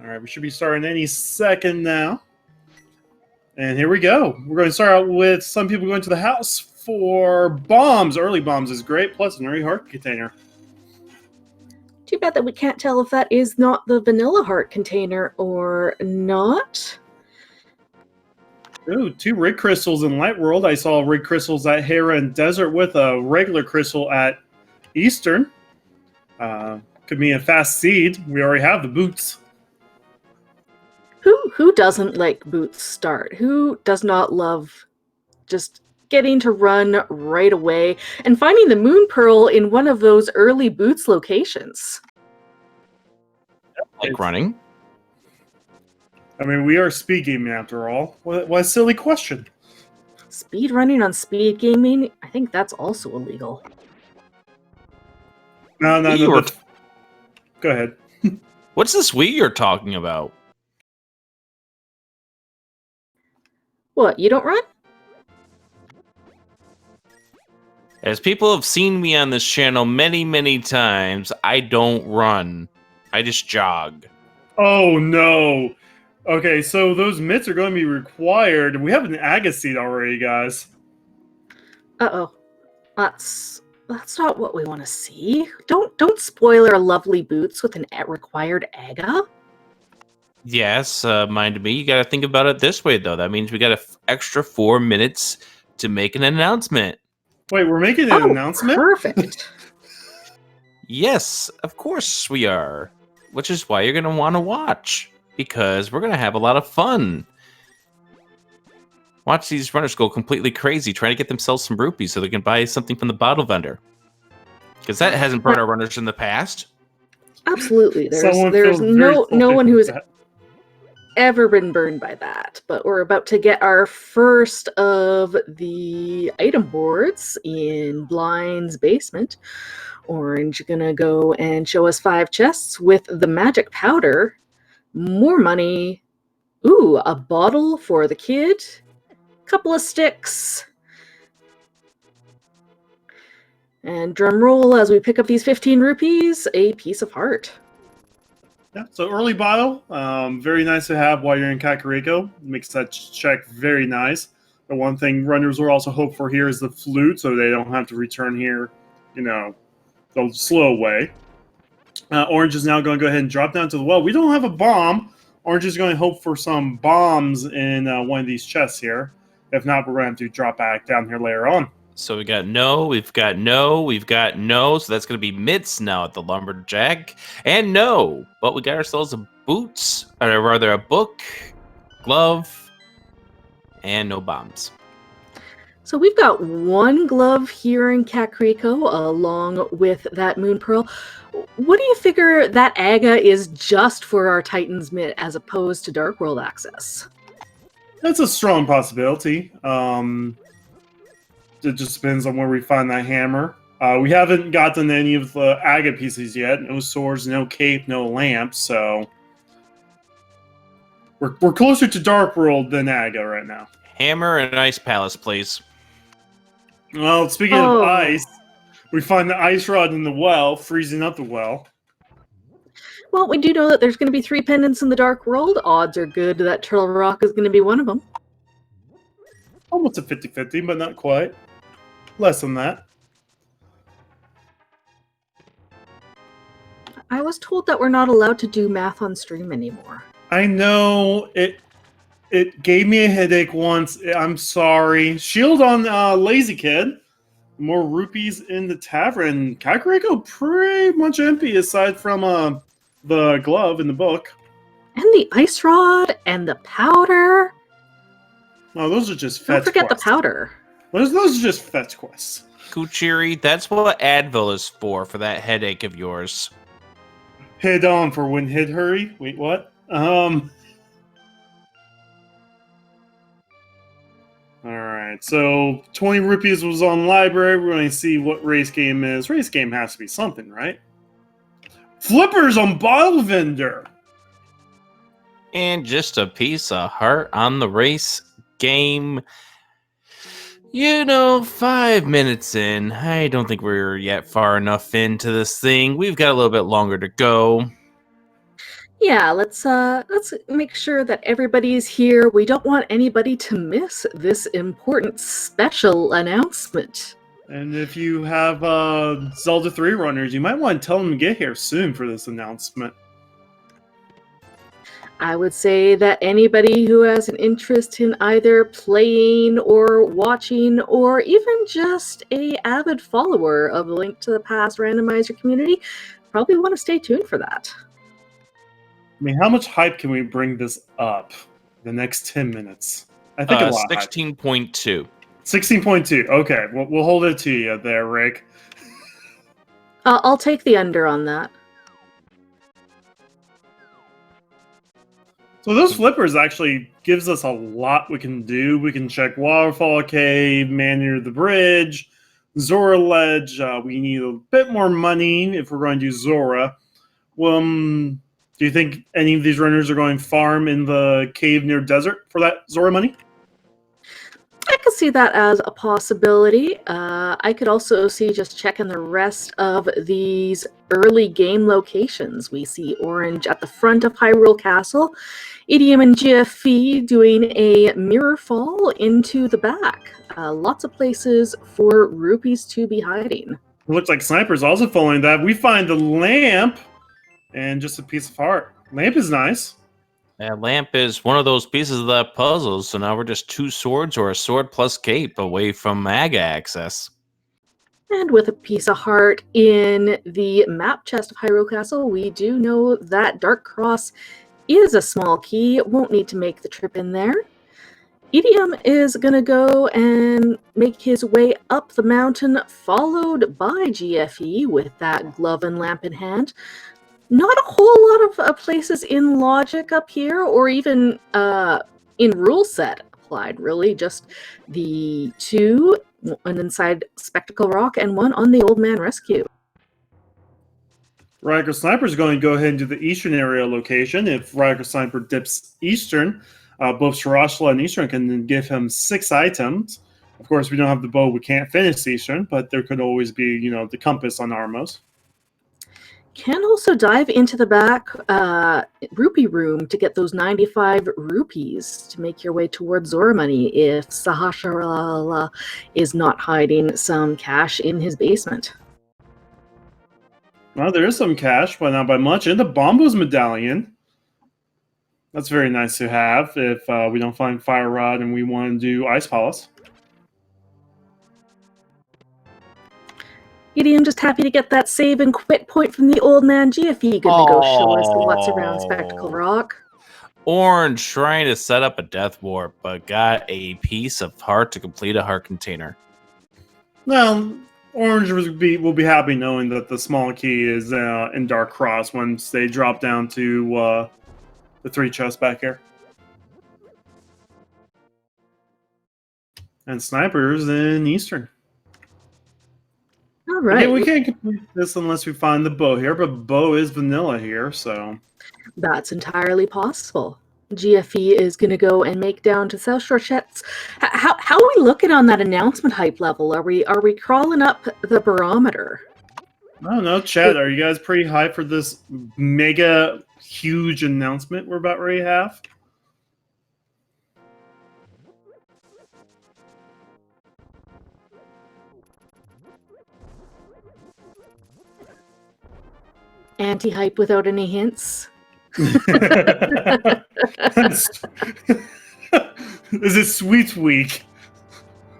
All right, we should be starting any second now. And here we go. We're going to start out with some people going to the house for bombs. Early bombs is great, plus an early heart container. Too bad that we can't tell if that is not the vanilla heart container or not. Ooh, 2 rig crystals in Light World. I saw rig crystals at Hera and Desert with a regular crystal at Eastern. Could be a fast seed. We already have the boots. Who doesn't like boots start? Who does not love just getting to run right away and finding the moon pearl in one of those early boots locations? Like running. I mean, we are speed gaming after all. What a silly question. Speed running on speed gaming? I think that's also illegal. No. Go ahead. What's this we you're talking about? What, you don't run? As people have seen me on this channel many, many times, I don't run. I just jog. Oh, no. Okay, so those mitts are going to be required. We have an Aga seed already, guys. Uh-oh. That's not what we want to see. Don't spoil our lovely boots with an required Aga. Yes, mind me. You got to think about it this way, though. That means we got an extra 4 minutes to make an announcement. Wait, we're making an announcement? Perfect. Yes, of course we are. Which is why you're going to want to watch. Because we're going to have a lot of fun. Watch these runners go completely crazy trying to get themselves some rupees so they can buy something from the bottle vendor. Because that hasn't burned our runners in the past. Absolutely. There's no one who has ever been burned by that. But we're about to get our first of the item boards in Blind's basement. Orange gonna go and show us 5 chests with the magic powder. More money. Ooh, a bottle for the kid. Couple of sticks. And drum roll as we pick up these 15 rupees, a piece of heart. Yeah, so early bottle. Very nice to have while you're in Kakariko. Makes that check very nice. The one thing runners will also hope for here is the flute, so they don't have to return here, the slow way. Orange is now going to go ahead and drop down to the well. We don't have a bomb. Orange is going to hope for some bombs in one of these chests here. If not, we're going to have to drop back down here later on. So we got no, we've got no, we've got no. So that's going to be mitts now at the lumberjack. And no, but we got ourselves a boots, or rather a book, glove, and no bombs. So we've got 1 glove here in Kakariko along with that moon pearl. What do you figure that Aga is just for our Titan's Mitt as opposed to Dark World access? That's a strong possibility. It just depends on where we find that hammer. We haven't gotten any of the Aga pieces yet. No swords, no cape, no lamp. So we're closer to Dark World than Aga right now. Hammer and Ice Palace, please. Well, speaking of ice, we find the ice rod in the well, freezing up the well. Well, we do know that there's going to be 3 pendants in the Dark World. Odds are good that Turtle Rock is going to be one of them. Almost a 50-50, but not quite. Less than that. I was told that we're not allowed to do math on stream anymore. I know. It gave me a headache once. I'm sorry. Shield on Lazy Kid. More rupees in the tavern. Kakariko pretty much empty aside from the glove in the book. And the ice rod and the powder. Oh, those are just fetch quests. Don't forget the powder. Those are just fetch quests. Kuchiri, that's what Advil is for that headache of yours. Hit on for when hit hurry. Wait, what? Alright, so 20 rupees was on library. We're going to see what race game is. Race game has to be something, right? Flippers on bottle vendor. And just a piece of heart on the race game. 5 minutes in. I don't think we're yet far enough into this thing. We've got a little bit longer to go. Yeah, let's make sure that everybody's here. We don't want anybody to miss this important special announcement. And if you have Zelda 3 runners, you might want to tell them to get here soon for this announcement. I would say that anybody who has an interest in either playing or watching, or even just a avid follower of Link to the Past Randomizer community, probably want to stay tuned for that. I mean, how much hype can we bring this up the next 10 minutes? I think a lot. 16.2. 16.2. Okay, we'll hold it to you there, Rick. I'll take the under on that. So those flippers actually gives us a lot we can do. We can check Waterfall Cave, Man Near the Bridge, Zora Ledge. We need a bit more money if we're going to do Zora. Do you think any of these runners are going farm in the cave near desert for that Zora money? I could see that as a possibility. I could also see just checking the rest of these early game locations. We see Orange at the front of Hyrule Castle, Idiom and GFE doing a mirror fall into the back. Lots of places for rupees to be hiding. It looks like Sniper's also following that. We find the lamp and just a piece of heart. Lamp is nice. That lamp is one of those pieces of that puzzle, so now we're just 2 swords or a sword plus cape away from MAGA access. And with a piece of heart in the map chest of Hyrule Castle, we do know that Dark Cross is a small key. Won't need to make the trip in there. Idiom is going to go and make his way up the mountain, followed by GFE with that glove and lamp in hand. Not a whole lot of places in logic up here, or even in rule set applied, really. Just the 2, one inside Spectacle Rock and one on the Old Man Rescue. Riker Sniper is going to go ahead and do the eastern area location. If Riker Sniper dips eastern, both Shirashla and Eastern can then give him 6 items. Of course, we don't have the bow, we can't finish Eastern, but there could always be, the compass on Armos. Can also dive into the back rupee room to get those 95 rupees to make your way towards Zora money if Sahasrara is not hiding some cash in his basement. Well, there is some cash, but not by much. And the Bombo's medallion. That's very nice to have if we don't find Fire Rod and we want to do Ice Palace. Idiom just happy to get that save and quit point from the Old Man GFE. Good to go show us what's around Spectacle Rock. Orange trying to set up a death warp, but got a piece of heart to complete a heart container. Well, Orange will be happy knowing that the small key is in Dark Cross once they drop down to the 3 chests back here. And Sniper's in Eastern. All right. Okay, we can't complete this unless we find the bow here, but bow is vanilla here, so... That's entirely possible. GFE is going to go and make down to South Shore Chets. How are we looking on that announcement hype level? Are we crawling up the barometer? I don't know, chat. Are you guys pretty hyped for this mega huge announcement we're about ready to have? Anti-hype without any hints? Is it Sweet Week?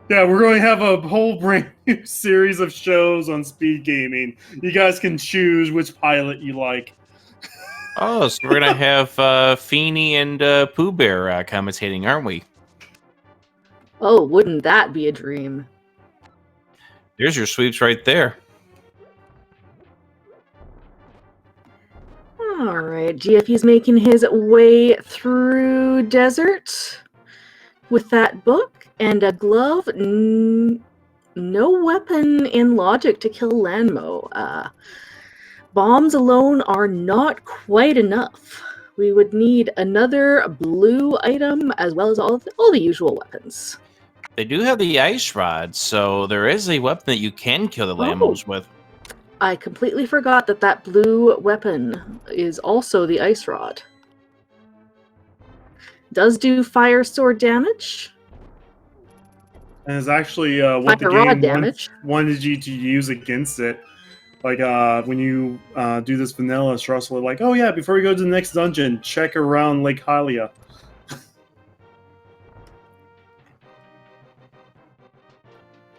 Yeah, we're going to have a whole brand new series of shows on Speed Gaming. You guys can choose which pilot you like. Oh, so we're going to have Feeny and Pooh Bear commentating, aren't we? Oh, wouldn't that be a dream? There's your sweeps right there. All right, GFE's making his way through desert with that book and a glove. No weapon in logic to kill Lanmo. Bombs alone are not quite enough. We would need another blue item as well as all the usual weapons. They do have the ice rod, so there is a weapon that you can kill the Lambos with. I completely forgot that blue weapon is also the ice rod. Does do fire sword damage. And it's actually what the game wanted you to use against it. Like when you do this vanilla Strussel, like, oh yeah, before we go to the next dungeon, check around Lake Hylia.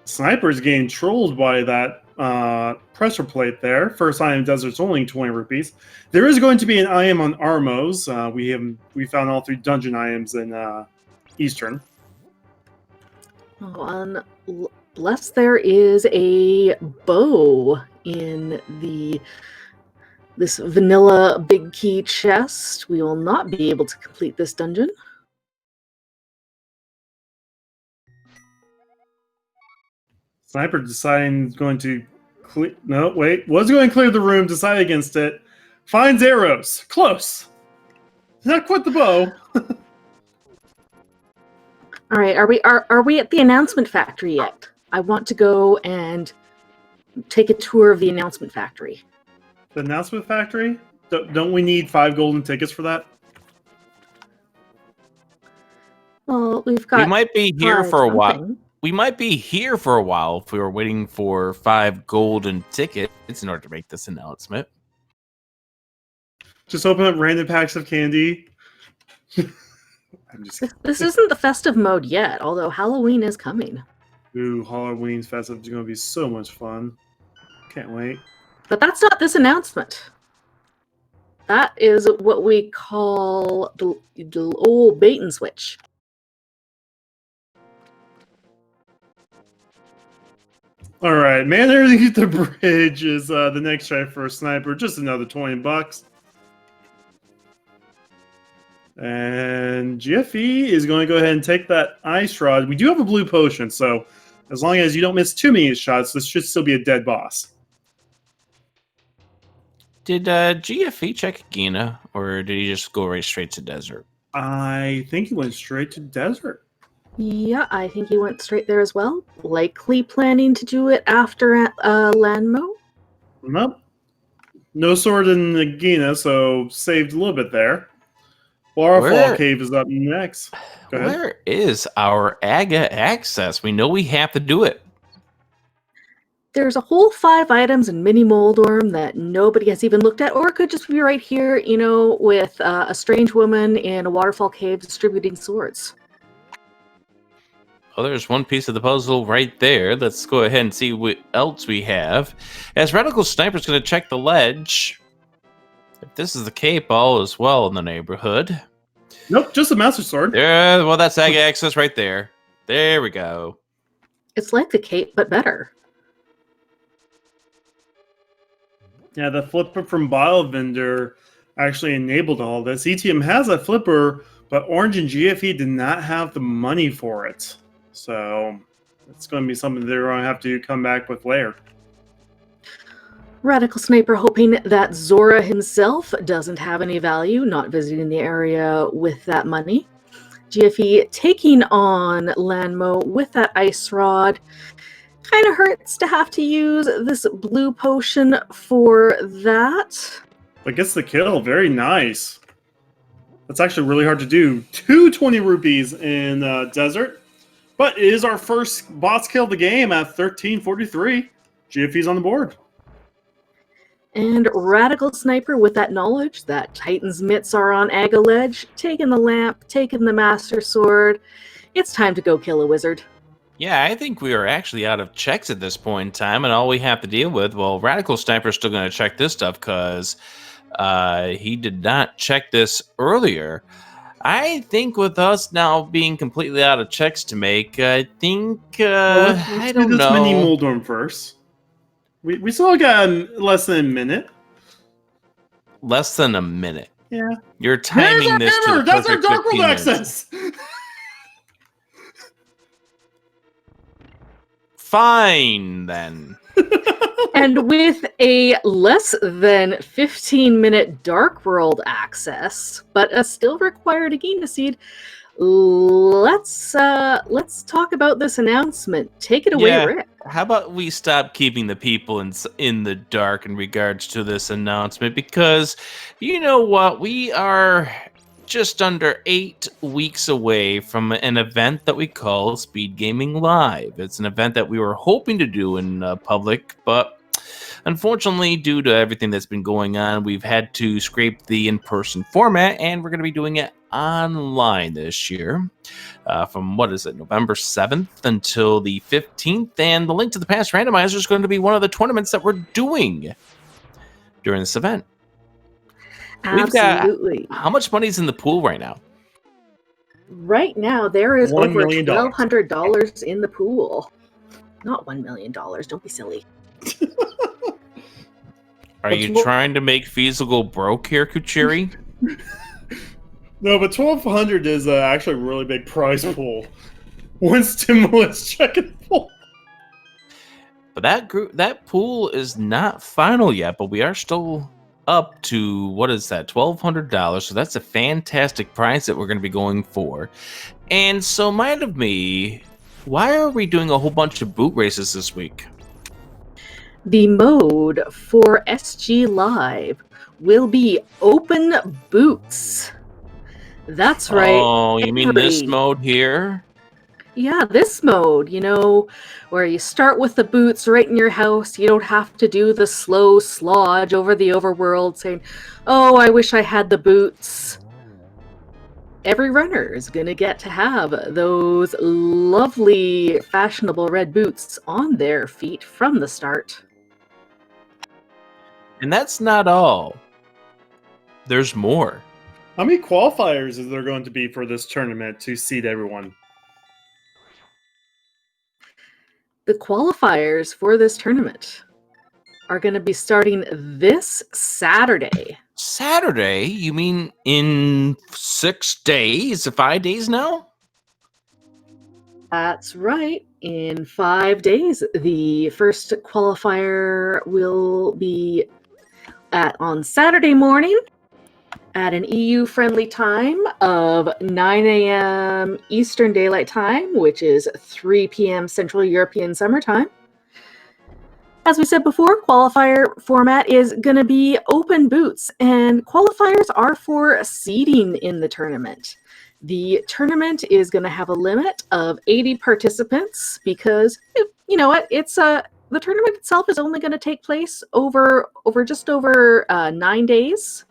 Sniper's getting trolled by that pressure plate there. First item desert's only 20 rupees. There is going to be an item on Armos. We found all 3 dungeon items in Eastern. Unless there is a bow in this vanilla big key chest, we will not be able to complete this dungeon. Sniper deciding going to clear. No, wait. Was going to clear the room. Decide against it. Finds arrows. Close. Not quite the bow. All right. Are we at the announcement factory yet? I want to go and take a tour of the announcement factory. The announcement factory? Don't we need 5 golden tickets for that? Well, we've got. We might be here for a while. We might be here for a while if we were waiting for 5 golden tickets in order to make this announcement. Just open up random packs of candy. This isn't the festive mode yet, although Halloween is coming. Ooh, Halloween's festive is going to be so much fun. Can't wait. But that's not this announcement. That is what we call the old bait and switch. All right, man, underneath the bridge is the next try for a sniper. Just another $20. And GFE is going to go ahead and take that ice rod. We do have a blue potion, so as long as you don't miss too many shots, this should still be a dead boss. Did GFE check Gina, or did he just go right straight to desert? I think he went straight to desert. Yeah, I think he went straight there as well. Likely planning to do it after Lanmo. Nope. No sword in Nagina, so saved a little bit there. Waterfall Cave is up next. Go ahead. Where is our AGA access? We know we have to do it. There's a whole 5 items in Mini Moldorm that nobody has even looked at, or it could just be right here, with a strange woman in a waterfall cave distributing swords. Oh, there's one piece of the puzzle right there. Let's go ahead and see what else we have. As Radical Sniper's going to check the ledge. If this is the cape, all is well in the neighborhood. Nope, just a Master Sword. Yeah, well, that's AGA access right there. There we go. It's like the cape, but better. Yeah, the flipper from Biovendor actually enabled all this. ETM has a flipper, but Orange and GFE did not have the money for it. So it's going to be something they're going to have to come back with later. Radical Sniper hoping that Zora himself doesn't have any value, not visiting the area with that money. GFE taking on Lanmo with that ice rod. Kind of hurts to have to use this blue potion for that. But gets the kill. Very nice. That's actually really hard to do. 220 rupees in Desert. But it is our first boss kill of the game at 1343. GFE's on the board. And Radical Sniper with that knowledge that Titan's mitts are on AGA ledge, taking the lamp, taking the Master Sword. It's time to go kill a wizard. Yeah, I think we are actually out of checks at this point in time, and all we have to deal with, well, Radical Sniper's still going to check this stuff because he did not check this earlier. I think with us now being completely out of checks to make, I think, let's I do don't this know. Mini Moldorm first. We still got less than a minute. Less than a minute. Yeah. You're timing this to the That's our perfect Dark 15 World minutes. access. Fine, then. And with a less than 15-minute Dark World access, but a still required Agina Seed, let's talk about this announcement. Take it away, Rick. How about we stop keeping the people in the dark in regards to this announcement? Because you know what? We are just under 8 weeks away from an event that we call Speed Gaming Live. It's an event that we were hoping to do in public, but unfortunately, due to everything that's been going on, we've had to scrape the in-person format, and we're going to be doing it online this year from, November 7th until the 15th, and the link to the past randomizer is going to be one of the tournaments that we're doing during this event. Absolutely. We've got, how much money is in the pool right now? Right now, there is $1 over million. $1,200 in the pool. Not $1 million. Don't be silly. Are you trying to make feasible broke here, Kuchiri? No, but 1,200 is actually a really big prize pool. One stimulus check in the pool. But that pool is not final yet, but we are still up to, $1,200. So that's a fantastic prize that we're going to be going for. And so, mind of me, why are we doing a whole bunch of boot races this week? The mode for SG Live will be open boots. That's right. Oh, you mean this mode here? Yeah, this mode, where you start with the boots right in your house. You don't have to do the slow slodge over the overworld saying, oh, I wish I had the boots. Every runner is going to get to have those lovely, fashionable red boots on their feet from the start. And that's not all. There's more. How many qualifiers is there going to be for this tournament to seed everyone? The qualifiers for this tournament are going to be starting this Saturday. Saturday? You mean in 6 days? 5 days now? That's right. In 5 days, the first qualifier will be on Saturday morning at an EU-friendly time of 9 a.m. Eastern Daylight Time, which is 3 p.m. Central European Summer Time. As we said before, qualifier format is going to be open boots, and qualifiers are for seeding in the tournament. The tournament is going to have a limit of 80 participants because, you know what, the tournament itself is only going to take place over just over 9 days.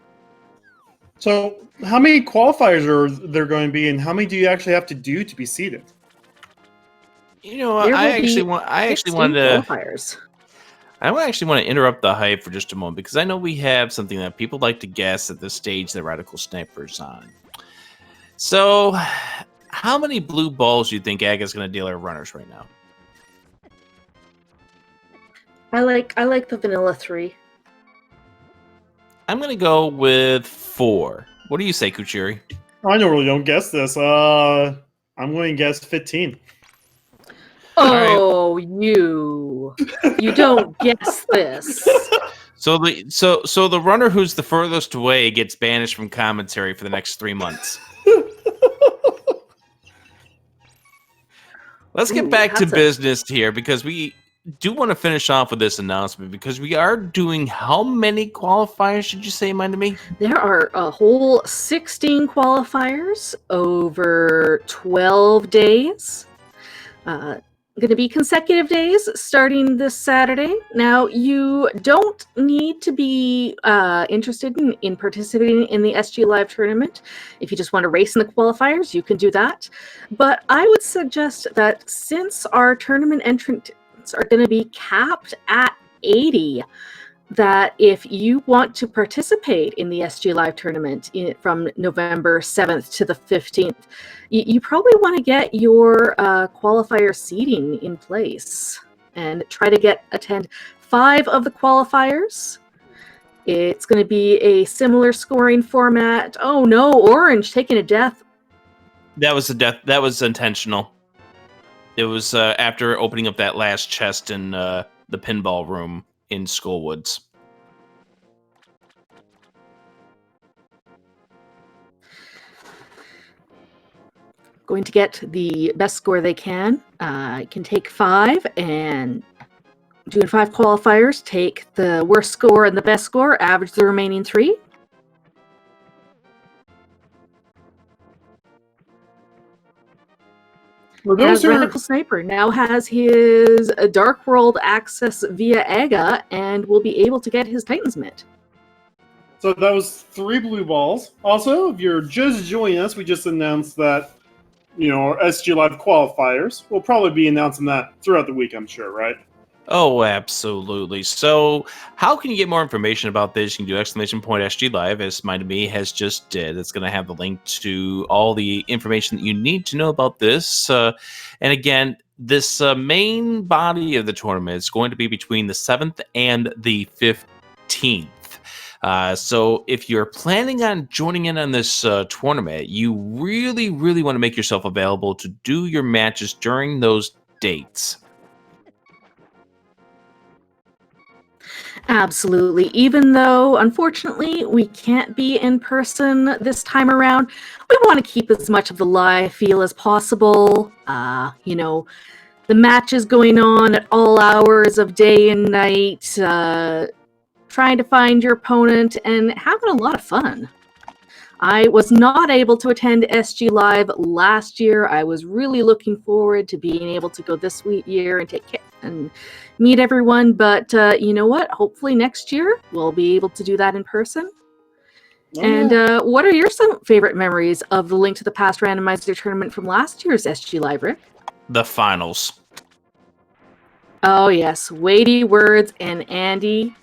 So, how many qualifiers are there going to be, and how many do you actually have to do to be seeded? I actually want qualifiers. I actually want to interrupt the hype for just a moment because I know we have something that people like to guess at this stage that Radical Sniper's on. So, how many blue balls do you think Aga's going to deal our runners right now? I like the vanilla 3. I'm going to go with 4. What do you say, Kuchiri? I really don't guess this. I'm going to guess 15. Oh, right. You don't guess this. So the runner who's the furthest away gets banished from commentary for the next 3 months. Let's get back to business here because we do want to finish off with this announcement because we are doing how many qualifiers, should you say, mind to me? There are a whole 16 qualifiers over 12 days. Going to be consecutive days starting this Saturday. Now, you don't need to be interested in participating in the SG Live tournament. If you just want to race in the qualifiers, you can do that. But I would suggest that since our tournament entrants are going to be capped at 80, that if you want to participate in the SG Live tournament from November 7th to the 15th, you probably want to get your qualifier seeding in place and try to attend 5 of the qualifiers. It's going to be a similar scoring format. Oh no, Orange taking a death. That was a death. That was intentional. It was after opening up that last chest in the pinball room in Skullwoods. going to get the best score they can. Can take 5 and doing 5 qualifiers, take the worst score and the best score, average the remaining 3. As Radical Sniper now has his Dark World access via AGA and will be able to get his Titan's Mitt. So that was 3 blue balls. Also, if you're just joining us, we just announced that, our SG Live qualifiers. We'll probably be announcing that throughout the week, I'm sure, right? Oh, absolutely. So how can you get more information about this? You can do !SG Live, as Mind of Me has just did. It's going to have the link to all the information that you need to know about this. And again, this main body of the tournament is going to be between the 7th and the 15th. So if you're planning on joining in on this tournament, you really, really want to make yourself available to do your matches during those dates. Absolutely. Even though, unfortunately, we can't be in person this time around, we want to keep as much of the live feel as possible. The matches going on at all hours of day and night, trying to find your opponent, and having a lot of fun. I was not able to attend SG Live last year. I was really looking forward to being able to go this year and take care and meet everyone. But you know what? Hopefully next year we'll be able to do that in person. What are your favorite memories of the Link to the Past Randomizer tournament from last year's SG Live, Rick? The finals. Oh yes, weighty words and Andy.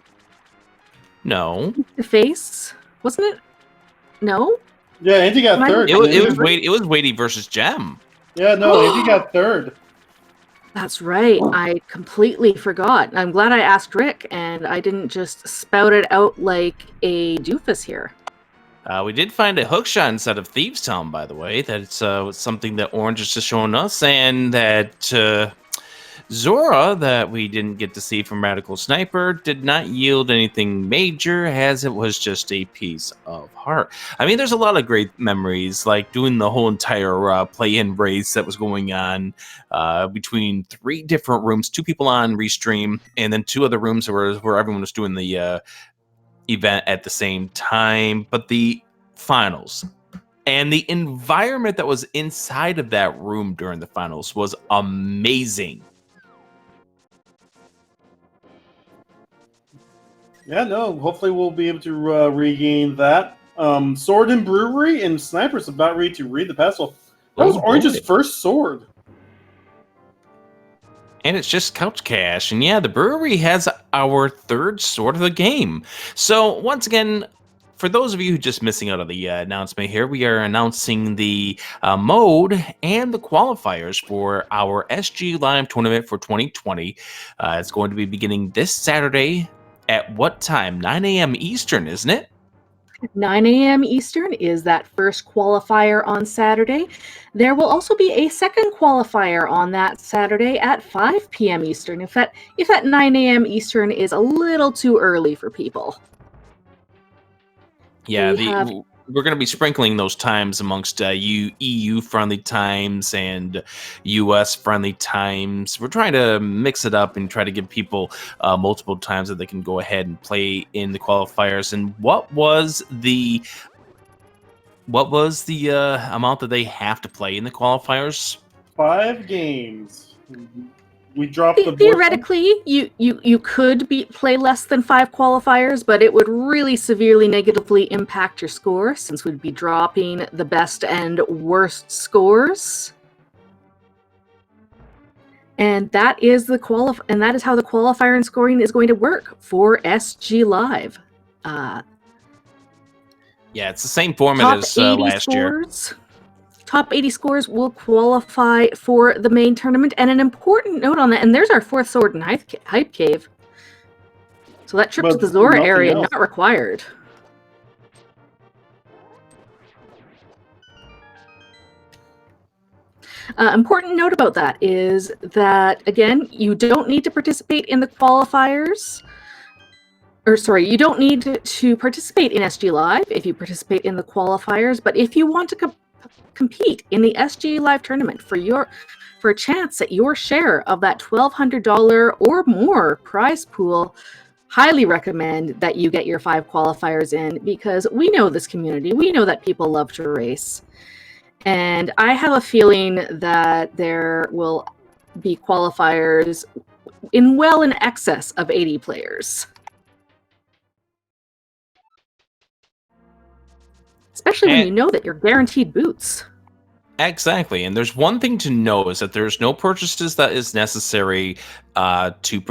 No. The face, wasn't it? No. Yeah, Andy got third. It was weighty versus Gem. Yeah, no, Andy got third. That's right. I completely forgot. I'm glad I asked Rick, and I didn't just spout it out like a doofus here. We did find a hookshot instead of Thieves' Town, by the way. That's something that Orange has just shown us, and that Zora, that we didn't get to see from Radical Sniper, did not yield anything major, as it was just a piece of heart. I mean, there's a lot of great memories, like doing the whole entire play-in race that was going on between 3 different rooms, 2 people on Restream, and then 2 other rooms where everyone was doing the event at the same time. But the finals and the environment that was inside of that room during the finals was amazing. Yeah, no, hopefully we'll be able to regain that. Sword and Brewery and Sniper's about ready to read the pestle. That was Orange's first sword. And it's just couch cash. And yeah, the brewery has our 3rd sword of the game. So once again, for those of you who are just missing out on the announcement here, we are announcing the mode and the qualifiers for our SG Live tournament for 2020. It's going to be beginning this Saturday. At what time? 9 a.m. Eastern, isn't it? 9 a.m. Eastern is that first qualifier on Saturday. There will also be a second qualifier on that Saturday at 5 p.m. Eastern, if that 9 a.m. Eastern is a little too early for people. Yeah, we're going to be sprinkling those times amongst EU-friendly times and US-friendly times. We're trying to mix it up and try to give people multiple times that they can go ahead and play in the qualifiers. And what was the amount that they have to play in the qualifiers? 5 games. We dropped the theoretically, you could play less than 5 qualifiers, but it would really severely negatively impact your score, since we'd be dropping the best and worst scores. And that is how the qualifier and scoring is going to work for SG Live. Yeah, it's the same format as last year. Top 80 scores will qualify for the main tournament. And an important note on that, and there's our 4th sword in Hype Cave. So that trip to the Zora area not required. Important note about that is that, again, you don't need to participate in the qualifiers. You don't need to participate in SG Live if you participate in the qualifiers. But if you want to compete in the SG Live tournament for a chance at your share of that $1,200 or more prize pool, highly recommend that you get your 5 qualifiers in, because we know this community. We know that people love to race. And I have a feeling that there will be qualifiers in excess of 80 players. Especially when you know that you're guaranteed boots. Exactly. And there's one thing to know, is that there's no purchases that is necessary to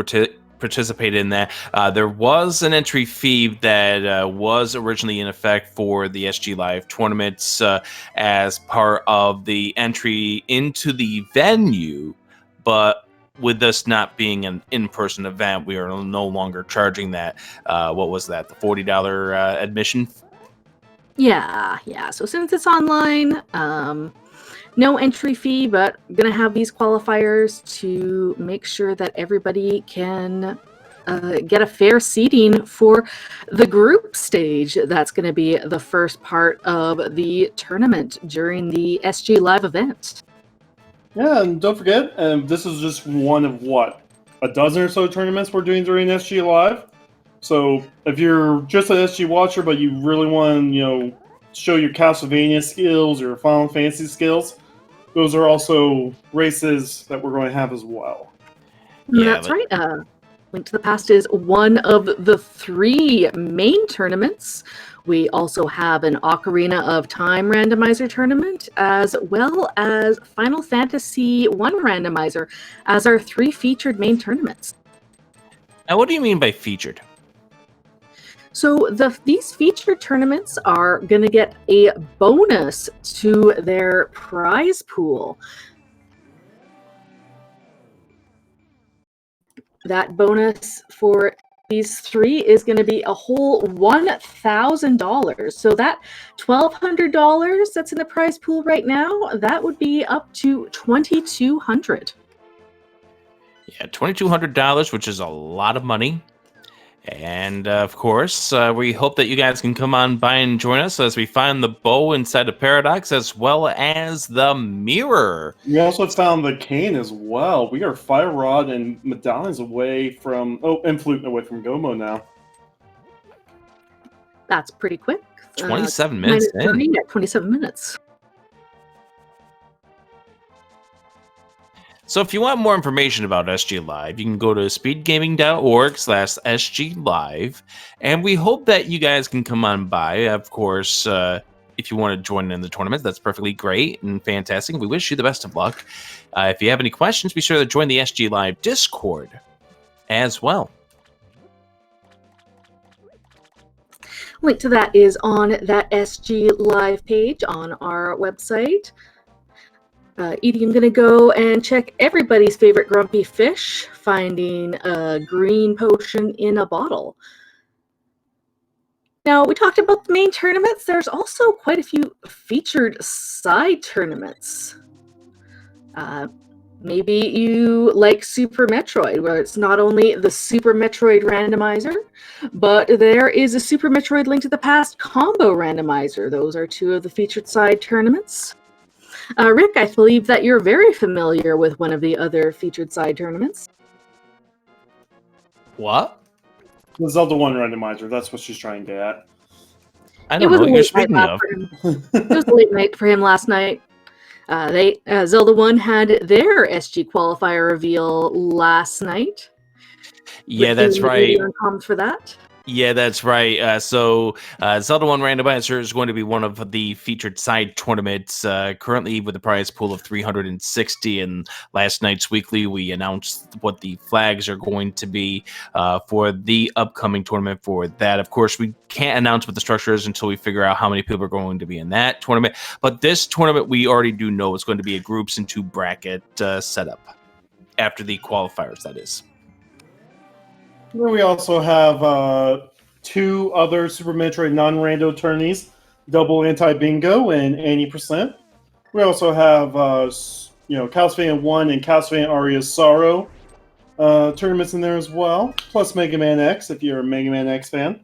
participate in that. There was an entry fee that was originally in effect for the SG Live tournaments as part of the entry into the venue, but with this not being an in-person event, we are no longer charging that. What was that? The $40 admission? Yeah. So since it's online, no entry fee, but I'm going to have these qualifiers to make sure that everybody can get a fair seating for the group stage. That's going to be the first part of the tournament during the SG Live event. Yeah, and don't forget, this is just one of a dozen or so tournaments we're doing during SG Live. So if you're just an SG watcher, but you really want to, show your Castlevania skills or Final Fantasy skills, those are also races that we're going to have as well. Yeah, that's right. Link to the Past is one of the 3 main tournaments. We also have an Ocarina of Time randomizer tournament, as well as Final Fantasy 1 randomizer as our 3 featured main tournaments. Now, what do you mean by featured? So these featured tournaments are going to get a bonus to their prize pool. That bonus for these 3 is going to be a whole $1,000. So that $1,200 that's in the prize pool right now, that would be up to $2,200. Yeah, $2,200, which is a lot of money. And of course, we hope that you guys can come on by and join us as we find the bow inside of Paradox, as well as the mirror. We also found the cane as well. We are Fire Rod and medallions away from and Flute away from Gomo now. That's pretty quick. 27 minutes in. At 27 minutes. So if you want more information about SG Live, you can go to speedgaming.org/SG Live. And we hope that you guys can come on by. Of course, if you want to join in the tournament, that's perfectly great and fantastic. We wish you the best of luck. If you have any questions, be sure to join the SG Live Discord as well. Link to that is on that SG Live page on our website. Edie, I'm going to go and check everybody's favorite grumpy fish, finding a green potion in a bottle. Now, we talked about the main tournaments. There's also quite a few featured side tournaments. Maybe you like Super Metroid, where it's not only the Super Metroid randomizer, but there is a Super Metroid Link to the Past combo randomizer. Those are 2 of the featured side tournaments. Rick, I believe that you're very familiar with one of the other featured side tournaments. What? The Zelda 1 randomizer. That's what she's trying to get at. I don't know what you're speaking of. It was a late night for him last night. Zelda 1 had their SG qualifier reveal last night. Yeah, that's right. For that. Yeah, that's right. So Zelda 1 Randomizer is going to be one of the featured side tournaments, currently with a prize pool of $360. And last night's weekly, we announced what the flags are going to be for the upcoming tournament for that. Of course, we can't announce what the structure is until we figure out how many people are going to be in that tournament. But this tournament, we already do know it's going to be a groups into bracket setup after the qualifiers, that is. We also have 2 other Super Metroid non-rando tourneys, Double Anti-Bingo and 80%. We also have, Castlevania 1 and Castlevania Aria's Sorrow tournaments in there as well, plus Mega Man X if you're a Mega Man X fan.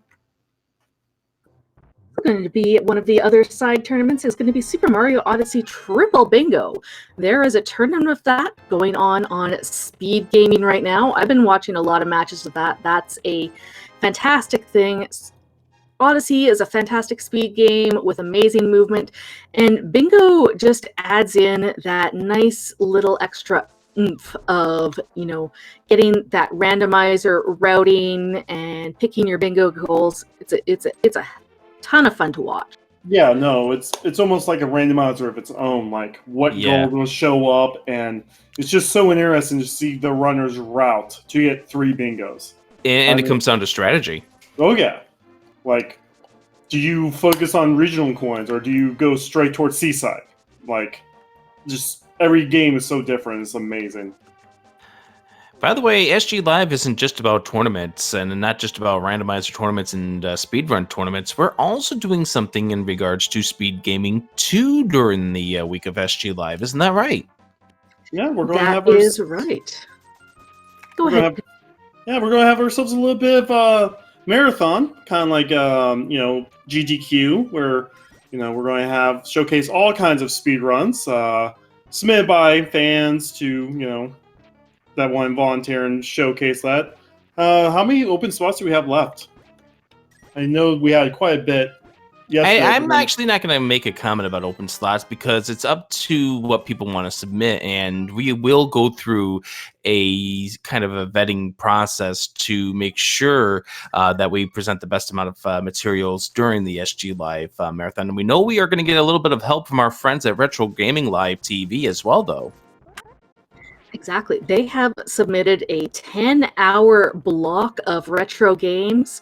Going to be one of the other side tournaments is going to be Super Mario Odyssey Triple Bingo. There is a tournament of that going on Speed Gaming right now. I've been watching a lot of matches of that. That's a fantastic thing. Odyssey is a fantastic speed game with amazing movement, and Bingo just adds in that nice little extra oomph of, getting that randomizer routing and picking your bingo goals. It's a ton of fun to watch. Yeah, no, it's almost like a randomizer of its own. Like what goal will show up, and it's just so interesting to see the runner's route to get 3 bingos. And it comes down to strategy. Oh yeah, like, do you focus on regional coins or do you go straight towards Seaside? Like, just every game is so different. It's amazing. By the way, SG Live isn't just about tournaments and not just about randomizer tournaments and speedrun tournaments. We're also doing something in regards to speed gaming too during the week of SG Live. Isn't that right? Yeah, we're going to have That is right. Go ahead. We're going to have ourselves a little bit of marathon, kind of like GGQ, where we're going to showcase all kinds of speed runs submitted by fans to that want to volunteer and showcase that. How many open spots do we have left? I know we had quite a bit. I'm actually not going to make a comment about open slots because it's up to what people want to submit, and we will go through a kind of a vetting process to make sure that we present the best amount of materials during the SG Live marathon. And we know we are going to get a little bit of help from our friends at Retro Gaming Live TV as well, though. Exactly. They have submitted a 10-hour block of retro games.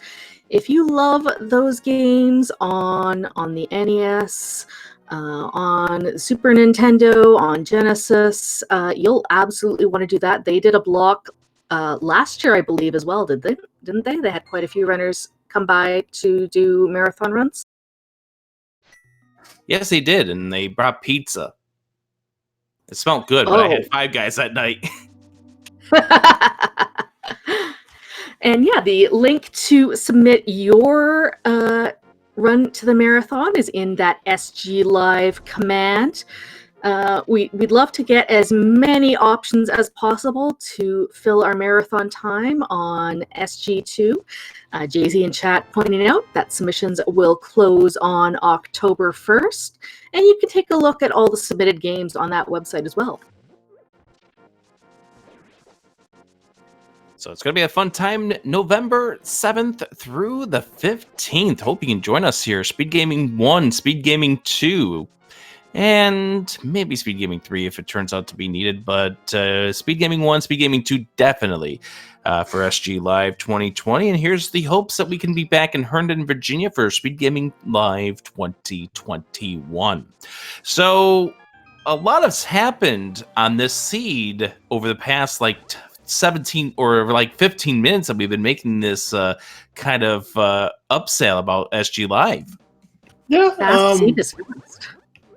If you love those games on the NES, on Super Nintendo, on Genesis, you'll absolutely want to do that. They did a block last year, I believe, as well, didn't they? They had quite a few runners come by to do marathon runs. Yes, they did, and they brought pizza. It smelled good, but I had 5 Guys that night. And yeah, the link to submit your run to the marathon is in that SG Live command. We'd love to get as many options as possible to fill our marathon time on SG2. Jay-Z in chat pointing out that submissions will close on October 1st, and you can take a look at all the submitted games on that website as well. So it's going to be a fun time, November 7th through the 15th. Hope you can join us here. Speed Gaming 1, Speed Gaming 2, and maybe Speed Gaming 3 if it turns out to be needed. But Speed Gaming 1, Speed Gaming 2 definitely for SG Live 2020. And here's the hopes that we can be back in Herndon, Virginia for Speed Gaming Live 2021. So a lot has happened on this seed over the past 17 or 15 minutes that we've been making this kind of upsell about SG Live.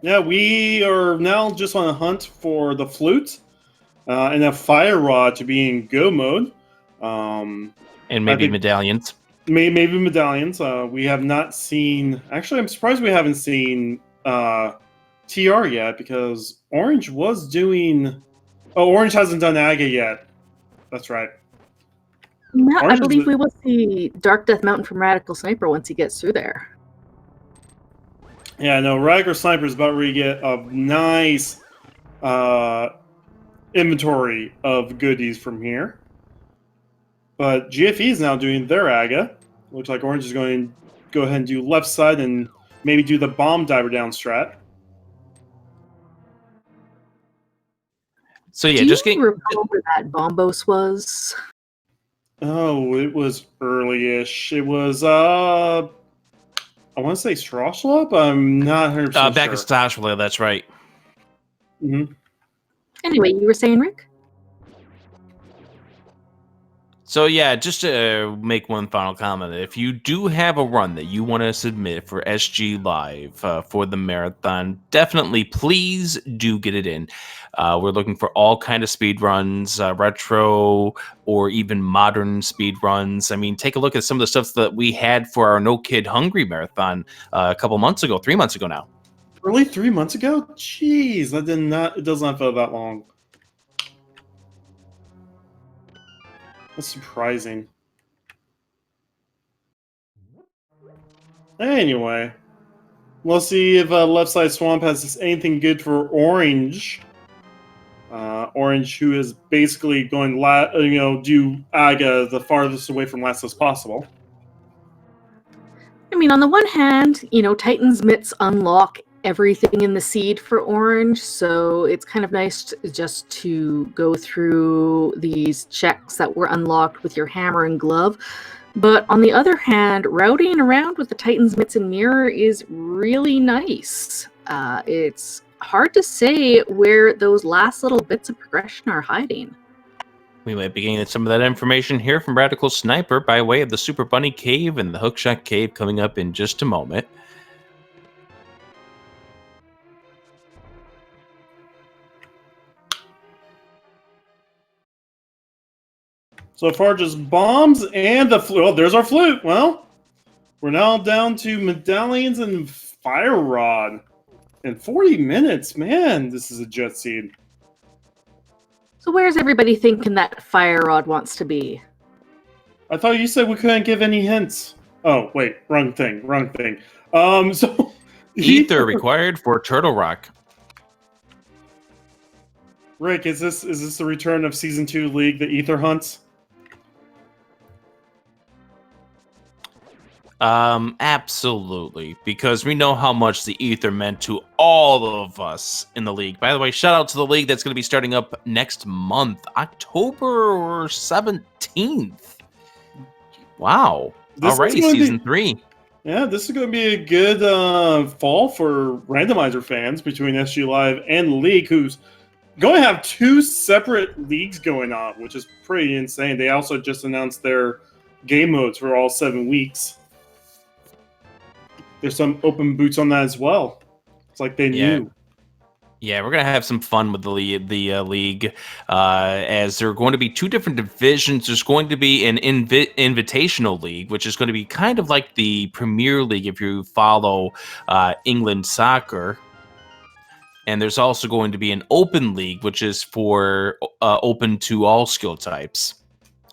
Yeah, we are now just on a hunt for the flute and a fire rod to be in go mode. And maybe medallions. Maybe medallions. We have not seen... Actually, I'm surprised we haven't seen TR yet, because Orange was doing... Oh, Orange hasn't done Aga yet. That's right. No, I believe we will see Dark Death Mountain from Radical Sniper once he gets through there. Yeah, no, Radical Sniper is about ready to get a nice inventory of goodies from here. But GFE is now doing their Aga. Looks like Orange is going to go ahead and do left side and maybe do the bomb diver down strat. So yeah, do you recall where that Bombos was? Oh, it was early-ish. It was I want to say Strashala, but I'm not 100% sure. Back at Strashala, that's right. Mm-hmm. Anyway, you were saying, Rick? So yeah, just to make one final comment, if you do have a run that you want to submit for SG Live for the marathon, definitely please do get it in. We're looking for all kind of speed runs, retro or even modern speed runs. I mean, take a look at some of the stuff that we had for our No Kid Hungry marathon a couple months ago, 3 months ago now. Really, 3 months ago? Jeez, it does not feel that long. That's surprising. Anyway, we'll see if Left Side Swamp has anything good for Orange. Orange, who is basically going, do Aga the farthest away from last as possible. I mean, on the one hand, Titan's Mitts unlock everything in the seed for Orange, so it's kind of nice just to go through these checks that were unlocked with your hammer and glove. But on the other hand, routing around with the Titan's Mitts and Mirror is really nice. It's hard to say where those last little bits of progression are hiding. We might be getting some of that information here from Radical Sniper by way of the Super Bunny Cave and the Hookshot Cave coming up in just a moment. So far, just bombs and the flute. Oh, there's our flute. Well, we're now down to medallions and fire rod. In 40 minutes, man, this is a jet seed. So where's everybody thinking that fire rod wants to be? I thought you said we couldn't give any hints. Oh, wait, wrong thing. So Ether required for Turtle Rock. Rick, is this the return of Season 2 League, the Ether hunts? Absolutely, because we know how much the Ether meant to all of us in the league. By the way, shout out to the league that's going to be starting up next month, October 17th. Wow. Alrighty, Season 3. Yeah, this is going to be a good fall for randomizer fans between SG Live and League, who's going to have 2 separate leagues going on, which is pretty insane. They also just announced their game modes for all 7 weeks. There's some open boots on that as well. It's like they knew. Yeah, we're going to have some fun with the league, as there are going to be 2 different divisions. There's going to be an invitational league, which is going to be kind of like the Premier League if you follow England soccer. And there's also going to be an open league, which is for open to all skill types.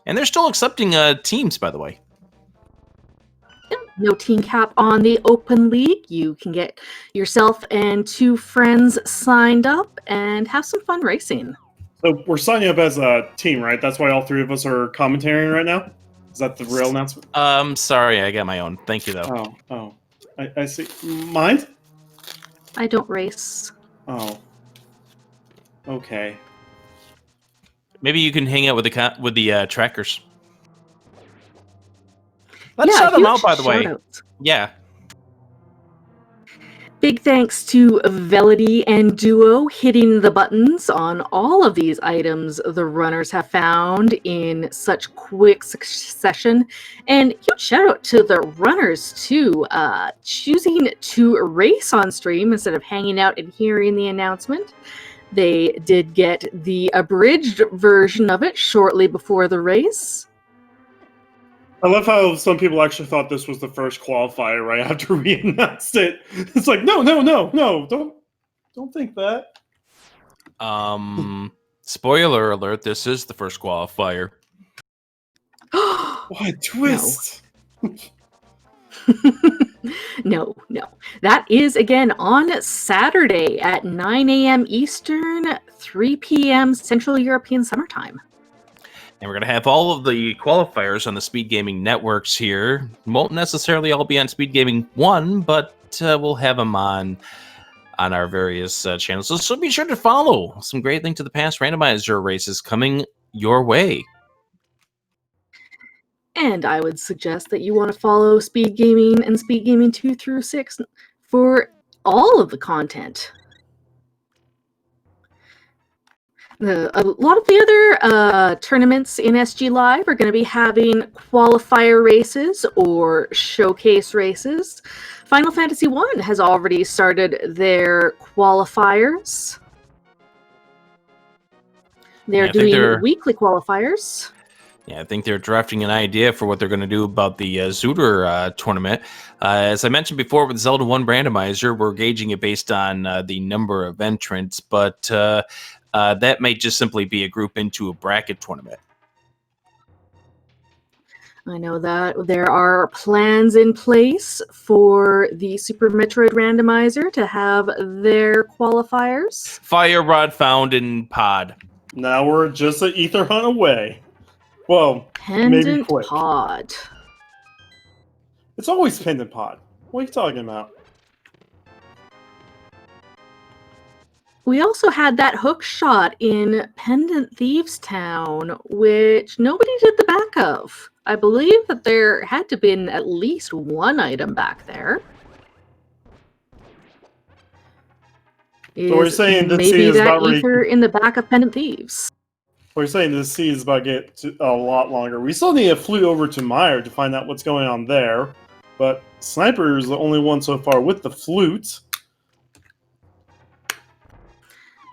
And they're still accepting teams, by the way. No team cap on the open league. You can get yourself and 2 friends signed up and have some fun racing. So we're signing up as a team, right? That's why all 3 of us are commentating right now? Is that the real announcement? Sorry, I got my own. Thank you, though. Oh. I see. Mine? I don't race. Oh. Okay. Maybe you can hang out with the trackers. Let's shout them out, by the way. Yeah. Big thanks to Velity and Duo hitting the buttons on all of these items the runners have found in such quick succession. And huge shout out to the runners, too, choosing to race on stream instead of hanging out and hearing the announcement. They did get the abridged version of it shortly before the race. I love how some people actually thought this was the first qualifier right after we announced it. It's like, no, don't think that. Spoiler alert, this is the first qualifier. What a twist. No. That is again on Saturday at 9 a.m. Eastern, 3 p.m. Central European Summertime. And we're going to have all of the qualifiers on the Speed Gaming networks here. Won't necessarily all be on Speed Gaming 1, but we'll have them on our various channels. So be sure to follow. Some great Link to the Past randomizer races coming your way. And I would suggest that you want to follow Speed Gaming and Speed Gaming 2 through 6 for all of the content. A lot of the other tournaments in SG Live are going to be having qualifier races or showcase races. Final Fantasy I has already started their qualifiers. They're doing weekly qualifiers. Yeah, I think they're drafting an idea for what they're going to do about the Zooter tournament. As I mentioned before, with Zelda 1 Randomizer, we're gauging it based on the number of entrants, but that may just simply be a group into a bracket tournament. I know that there are plans in place for the Super Metroid Randomizer to have their qualifiers. Fire Rod found in pod. Now we're just an ether hunt away. Well, Pendant maybe quick. Pod. It's always Pendant Pod. What are you talking about? We also had that hook shot in Pendant Thieves Town, which nobody did the back of. I believe that there had to have been at least one item back there. So we're saying this maybe is that about ether in the back of Pendant Thieves. We're saying this sea is about to get a lot longer. We still need to flew over to Meyer to find out what's going on there. But Sniper is the only one so far with the flute.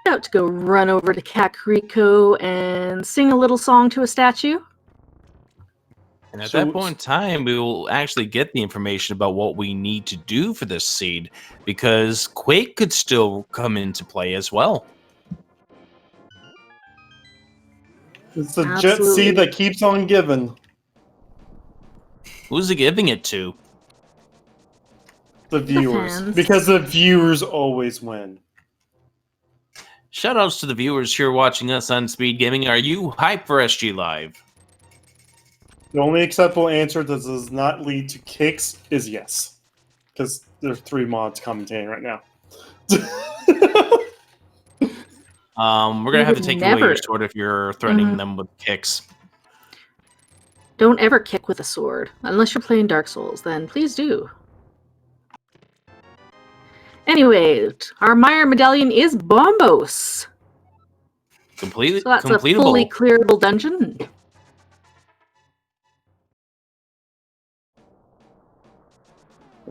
About to go run over to Kakariko and sing a little song to a statue. And at that point in time, we will actually get the information about what we need to do for this seed, because Quake could still come into play as well. It's the jet seed that keeps on giving. Who's it giving it to? The viewers. Because the viewers always win. Shoutouts to the viewers here watching us on Speed Gaming. Are you hyped for SG Live? The only acceptable answer that does not lead to kicks is yes. Because there are 3 mods commentating right now. We're going to have to take away your sword if you're threatening them with kicks. Don't ever kick with a sword. Unless you're playing Dark Souls, then please do. Anyway, our Meyer medallion is Bombos. Completely, so that's a fully clearable dungeon.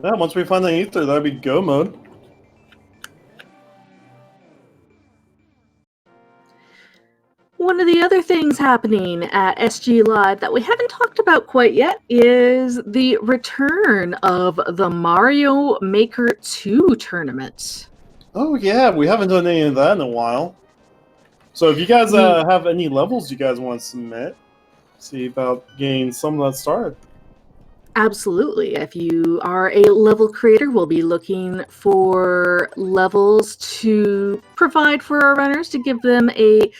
Yeah, once we find the ether, that'd be go mode. One of the other things happening at SG Live that we haven't talked about quite yet is the return of the Mario Maker 2 tournament. Oh yeah, we haven't done any of that in a while. So if you guys have any levels you guys want to submit, see about getting some of that started. Absolutely. If you are a level creator, we'll be looking for levels to provide for our runners to give them a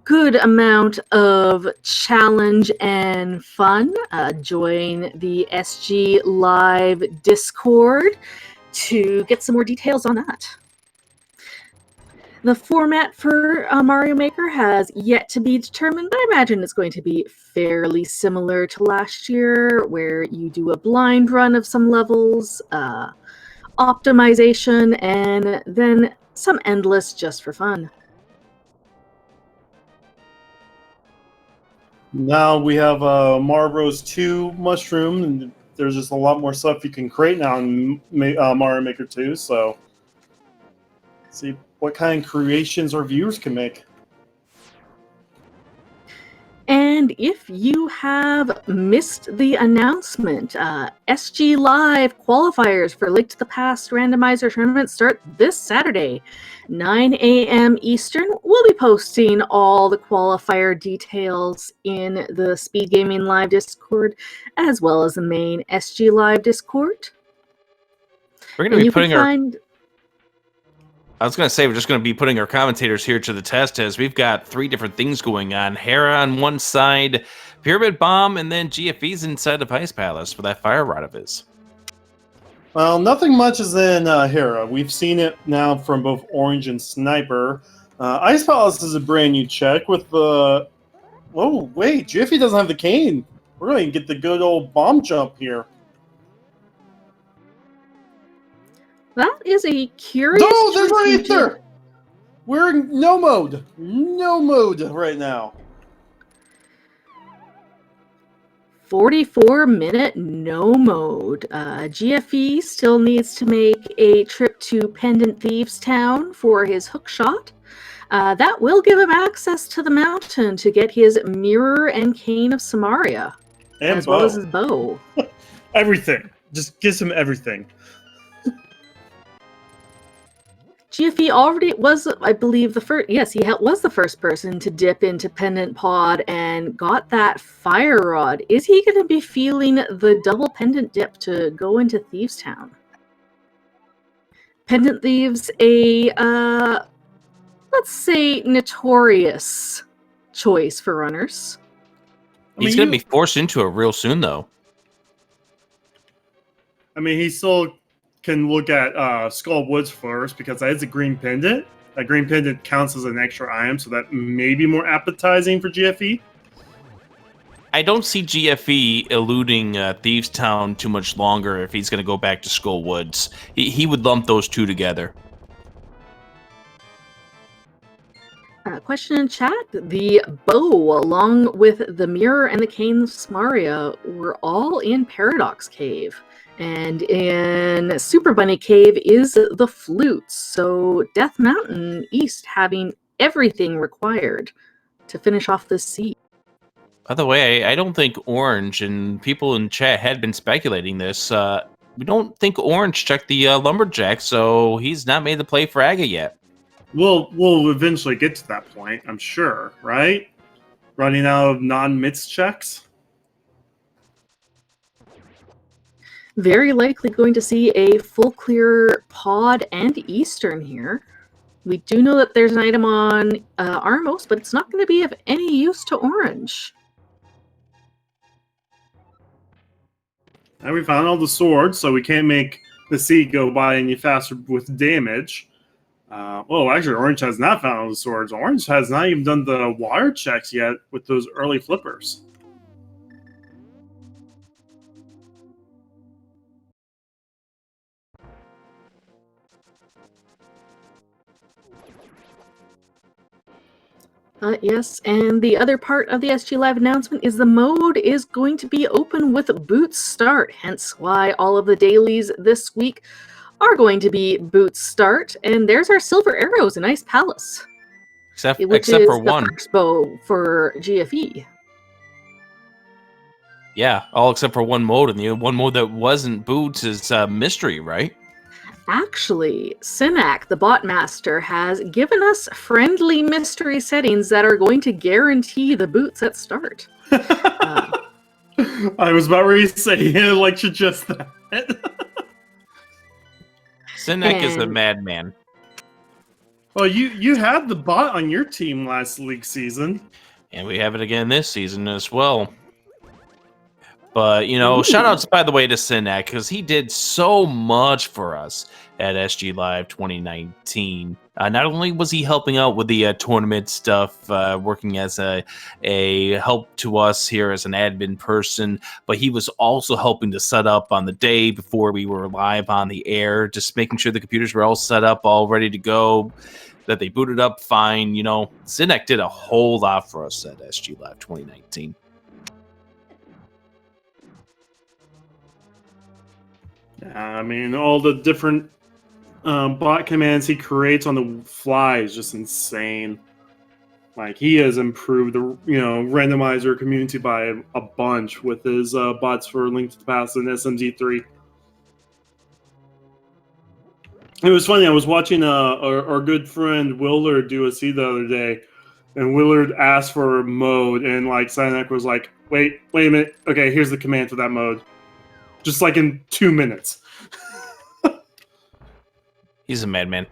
good amount of challenge and fun. Join the SG Live Discord to get some more details on that. The format for Mario Maker has yet to be determined, but I imagine it's going to be fairly similar to last year, where you do a blind run of some levels, optimization, and then some endless just for fun. Now we have Mario Bros. 2 Mushroom, and there's just a lot more stuff you can create now in Mario Maker 2, so see what kind of creations our viewers can make. And if you have missed the announcement, SG Live qualifiers for Link to the Past Randomizer Tournament start this Saturday, 9 a.m. Eastern. We'll be posting all the qualifier details in the Speed Gaming Live Discord, as well as the main SG Live Discord. We're going to be putting our... I was going to say, we're just going to be putting our commentators here to the test, as we've got 3 different things going on. Hera on one side, Pyramid Bomb, and then GFE's inside of Ice Palace for that fire rod of his. Well, nothing much is in Hera. We've seen it now from both Orange and Sniper. Ice Palace is a brand new check with the... Oh, wait, GFE doesn't have the cane. We're going to get the good old bomb jump here. That is a curious... No, there's an ether! We're in no mode. No mode right now. 44-minute no mode. GFE still needs to make a trip to Pendant Thieves Town for his hook shot. That will give him access to the mountain to get his mirror and cane of Samaria, and as well as his bow. Everything. Just gives him everything. GFE already was, I believe, the first. Yes, he was the first person to dip into Pendant Pod and got that fire rod. Is he going to be feeling the double pendant dip to go into Thieves Town? Pendant Thieves, let's say, notorious choice for runners. He's going to be forced into it real soon, though. I mean, he still can look at Skull Woods first because that is a green pendant. That green pendant counts as an extra item, so that may be more appetizing for GFE. I don't see GFE eluding Thieves Town too much longer if he's going to go back to Skull Woods. He would lump those two together. Question in chat. The bow, along with the mirror and the cane of Samaria, were all in Paradox Cave. And in Super Bunny Cave is the flutes. So Death Mountain East having everything required to finish off this seed. By the way, I don't think Orange, and people in chat had been speculating this, we don't think Orange checked the Lumberjack, so he's not made the play for Aga yet. We'll eventually get to that point, I'm sure, right? Running out of non-MITS checks? Very likely going to see a full clear Pod and Eastern here. We do know that there's an item on Armos, but it's not going to be of any use to Orange. And we found all the swords, so we can't make the seed go by any faster with damage. Actually, Orange has not found all the swords. Orange has not even done the water checks yet with those early flippers. Yes, and the other part of the SG Live announcement is the mode is going to be open with Boots Start, hence why all of the dailies this week are going to be Boots Start. And there's our Silver Arrows in Ice Palace. Except for one. The first bow for GFE. Yeah, all except for one mode, and the one mode that wasn't Boots is Mystery, right? Actually, Sinak, the bot master, has given us friendly mystery settings that are going to guarantee the boots at start. I was about ready to say he lectured just that. Sinak is a madman. Well, you had the bot on your team last league season. And we have it again this season as well. But, shout outs, by the way, to Sinak, because he did so much for us at SG Live 2019. Not only was he helping out with the tournament stuff, working as a help to us here as an admin person, but he was also helping to set up on the day before we were live on the air, just making sure the computers were all set up, all ready to go, that they booted up fine. Sinak did a whole lot for us at SG Live 2019. I mean, all the different bot commands he creates on the fly is just insane. Like, he has improved the randomizer community by a bunch with his bots for Link to the Past and SMZ3. It was funny. I was watching our good friend Willard do a seed the other day, and Willard asked for a mode, and Sinek was like, wait a minute. Okay, here's the command for that mode. Just in 2 minutes. He's a madman.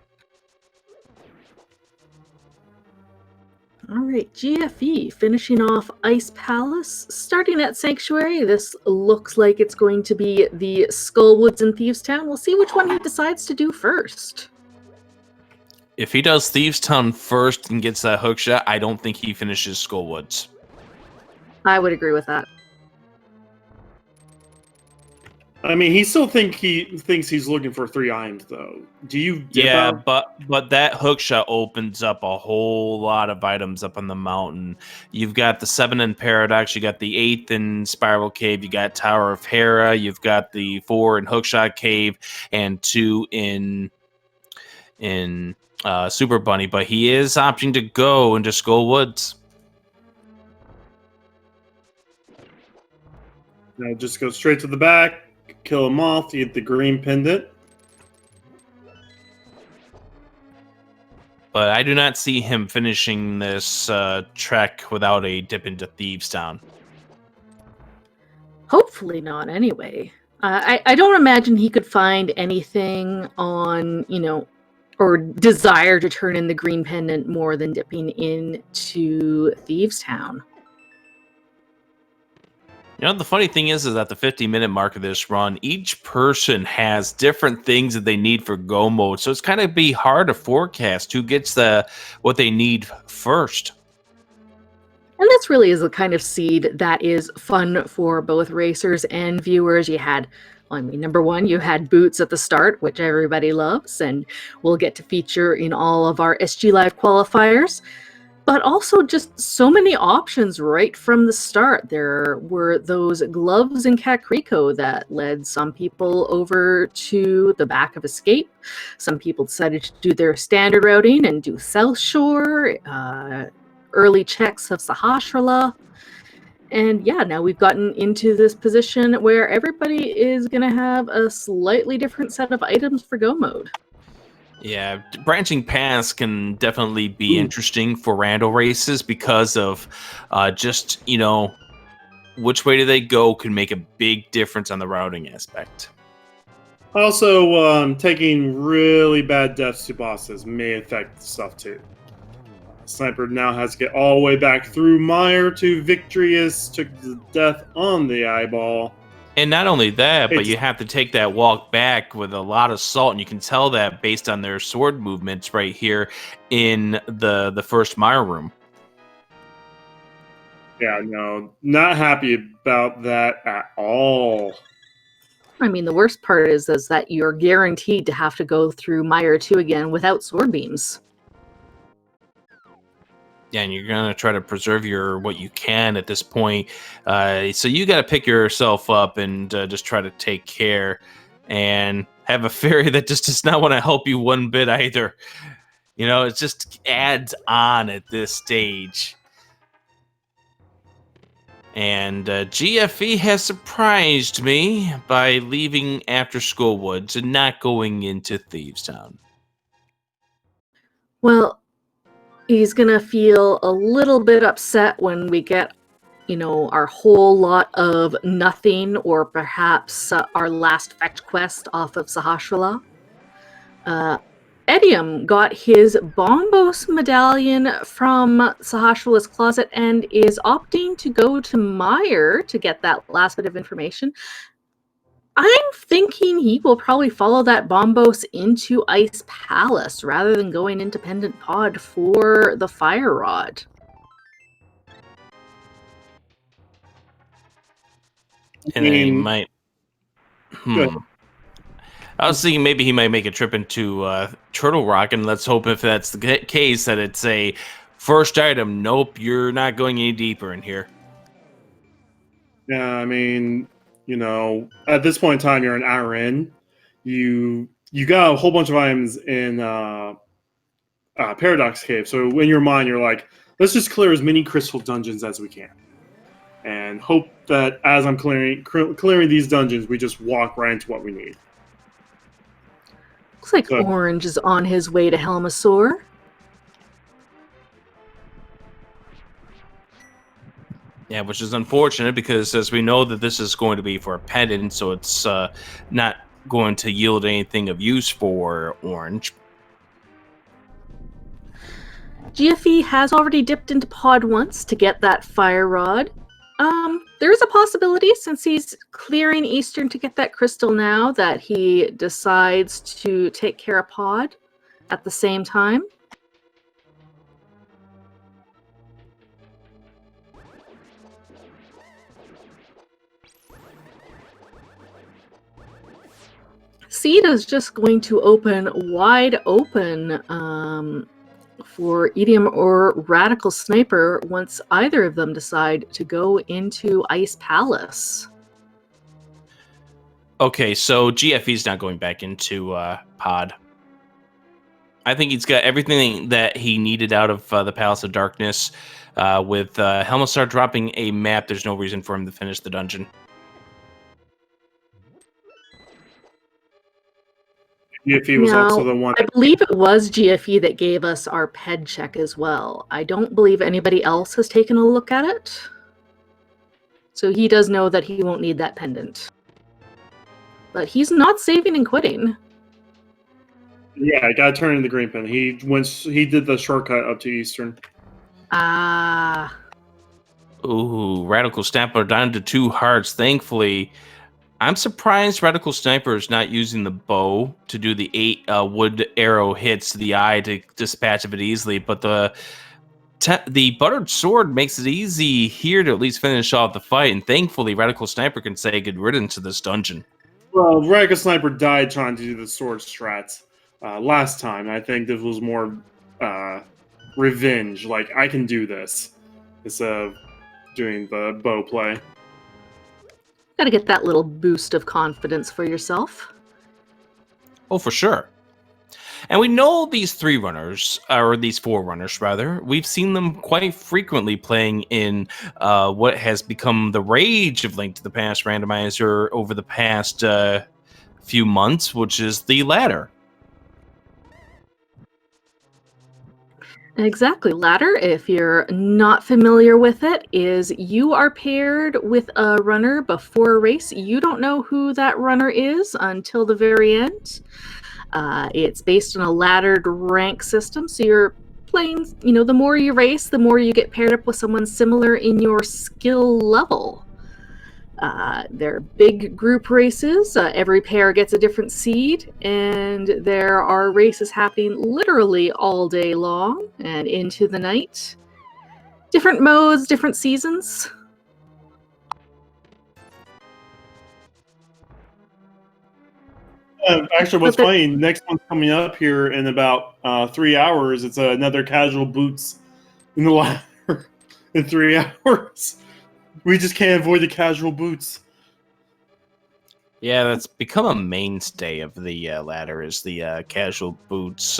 All right, GFE finishing off Ice Palace. Starting at Sanctuary, this looks like it's going to be the Skullwoods and Thieves Town. We'll see which one he decides to do first. If he does Thieves Town first and gets that hook shot, I don't think he finishes Skullwoods. I would agree with that. I mean, he still thinks he's looking for 3 items, though. Do you dip out? but that hook shot opens up a whole lot of items up on the mountain. You've got the 7 in Paradox, you got the 8th in Spiral Cave, you got Tower of Hera, you've got the 4 in Hookshot Cave, and 2 in Super Bunny. But he is opting to go into Skull Woods. No, just go straight to the back, kill a moth, you get the green pendant. But I do not see him finishing this trek without a dip into Thieves Town. Hopefully not, anyway. I don't imagine he could find anything on, or desire to turn in the green pendant more than dipping into Thieves Town. The funny thing is at the 50-minute mark of this run, each person has different things that they need for go mode. So it's kind of be hard to forecast who gets what they need first. And this really is the kind of seed that is fun for both racers and viewers. Number one, you had boots at the start, which everybody loves, and we'll get to feature in all of our SG Live qualifiers. But also just so many options right from the start. There were those gloves in Kakariko that led some people over to the back of Escape. Some people decided to do their standard routing and do South Shore, early checks of Sahasrahla. And yeah, now we've gotten into this position where everybody is going to have a slightly different set of items for go mode. Yeah, branching paths can definitely be interesting for rando races because of which way do they go can make a big difference on the routing aspect. Also, taking really bad deaths to bosses may affect stuff too. Sniper now has to get all the way back through Mire to Victorious, took the death on the eyeball. And not only that, but you have to take that walk back with a lot of salt, and you can tell that based on their sword movements right here in the first Mire room. Yeah, no, not happy about that at all. I mean, the worst part is that you're guaranteed to have to go through Mire 2 again without sword beams. Yeah, and you're gonna try to preserve what you can at this point. So you got to pick yourself up and just try to take care, and have a fairy that just does not want to help you one bit either. It just adds on at this stage. And GFE has surprised me by leaving after Skull Woods and not going into Thieves Town. Well, he's going to feel a little bit upset when we get, our whole lot of nothing, or perhaps our last fetch quest off of Sahasrahla. Edium got his Bombos medallion from Sahasrahla's closet and is opting to go to Mire to get that last bit of information. I'm thinking he will probably follow that Bombos into Ice Palace rather than going independent pod for the Fire Rod. And then he might... I was thinking maybe he might make a trip into Turtle Rock, and let's hope if that's the case that it's a first item. Nope, you're not going any deeper in here. Yeah, I mean... at this point in time, you're an hour in. You got a whole bunch of items in Paradox Cave. So in your mind, you're like, let's just clear as many crystal dungeons as we can, and hope that as I'm clearing these dungeons, we just walk right into what we need. Looks like Orange is on his way to Helmasaur. Yeah, which is unfortunate because as we know that this is going to be for a pendant, so it's not going to yield anything of use for Orange. GFE has already dipped into pod once to get that Fire Rod. There's a possibility, since he's clearing Eastern to get that crystal now, that he decides to take care of pod at the same time. Seed is just going to open wide open for EDM or Radical Sniper once either of them decide to go into Ice Palace. Okay, so GFE's not going back into Pod. I think he's got everything that he needed out of the Palace of Darkness. With Helmastar dropping a map, there's no reason for him to finish the dungeon. GFE was also the one. I believe it was GFE that gave us our PED check as well. I don't believe anybody else has taken a look at it. So he does know that he won't need that pendant. But he's not saving and quitting. Yeah, I gotta turn in the green pen. He did the shortcut up to Eastern. Ah. Ooh, Radical Sniper down to 2 hearts. Thankfully, I'm surprised Radical Sniper is not using the bow to do the 8 wood arrow hits to the eye to dispatch of it easily. But the Buttered Sword makes it easy here to at least finish off the fight. And thankfully, Radical Sniper can say good riddance to this dungeon. Well, Radical Sniper died trying to do the sword strats last time. I think this was more revenge. Like, I can do this instead of doing the bow play. Got to get that little boost of confidence for yourself. Oh, for sure. And we know these 3 runners, or these 4 runners rather, we've seen them quite frequently playing in what has become the rage of Link to the Past Randomizer over the past few months, which is the ladder. Exactly. Ladder, if you're not familiar with it, is you are paired with a runner before a race. You don't know who that runner is until the very end. It's based on a laddered rank system, so you're playing, the more you race, the more you get paired up with someone similar in your skill level. They're big group races. Every pair gets a different seed, and there are races happening literally all day long and into the night. Different modes, different seasons. Actually, what's funny, next one's coming up here in about 3 hours. It's another casual boots in the ladder in 3 hours. We just can't avoid the casual boots. Yeah, that's become a mainstay of the ladder, is the casual boots.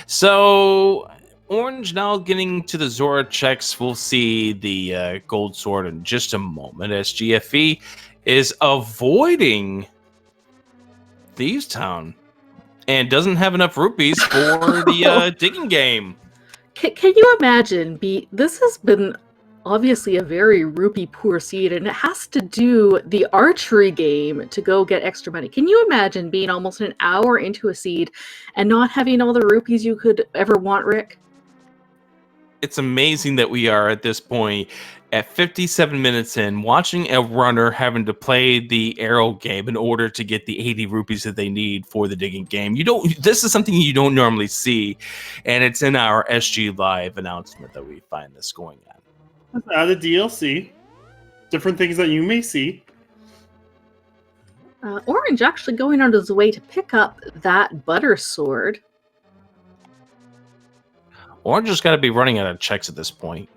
So, Orange now getting to the Zora checks. We'll see the gold sword in just a moment as GFE is avoiding Thieves Town and doesn't have enough rupees for the digging game. Can you imagine? This has been obviously a very rupee poor seed, and it has to do the archery game to go get extra money. Can you imagine being almost an hour into a seed and not having all the rupees you could ever want, Rick? It's amazing that we are at this point at 57 minutes in, watching a runner having to play the arrow game in order to get the 80 rupees that they need for the digging game. This is something you don't normally see, and it's in our SG Live announcement that we find this going on. Added DLC. Different things that you may see. Orange actually going on his way to pick up that butter sword. Orange has got to be running out of checks at this point.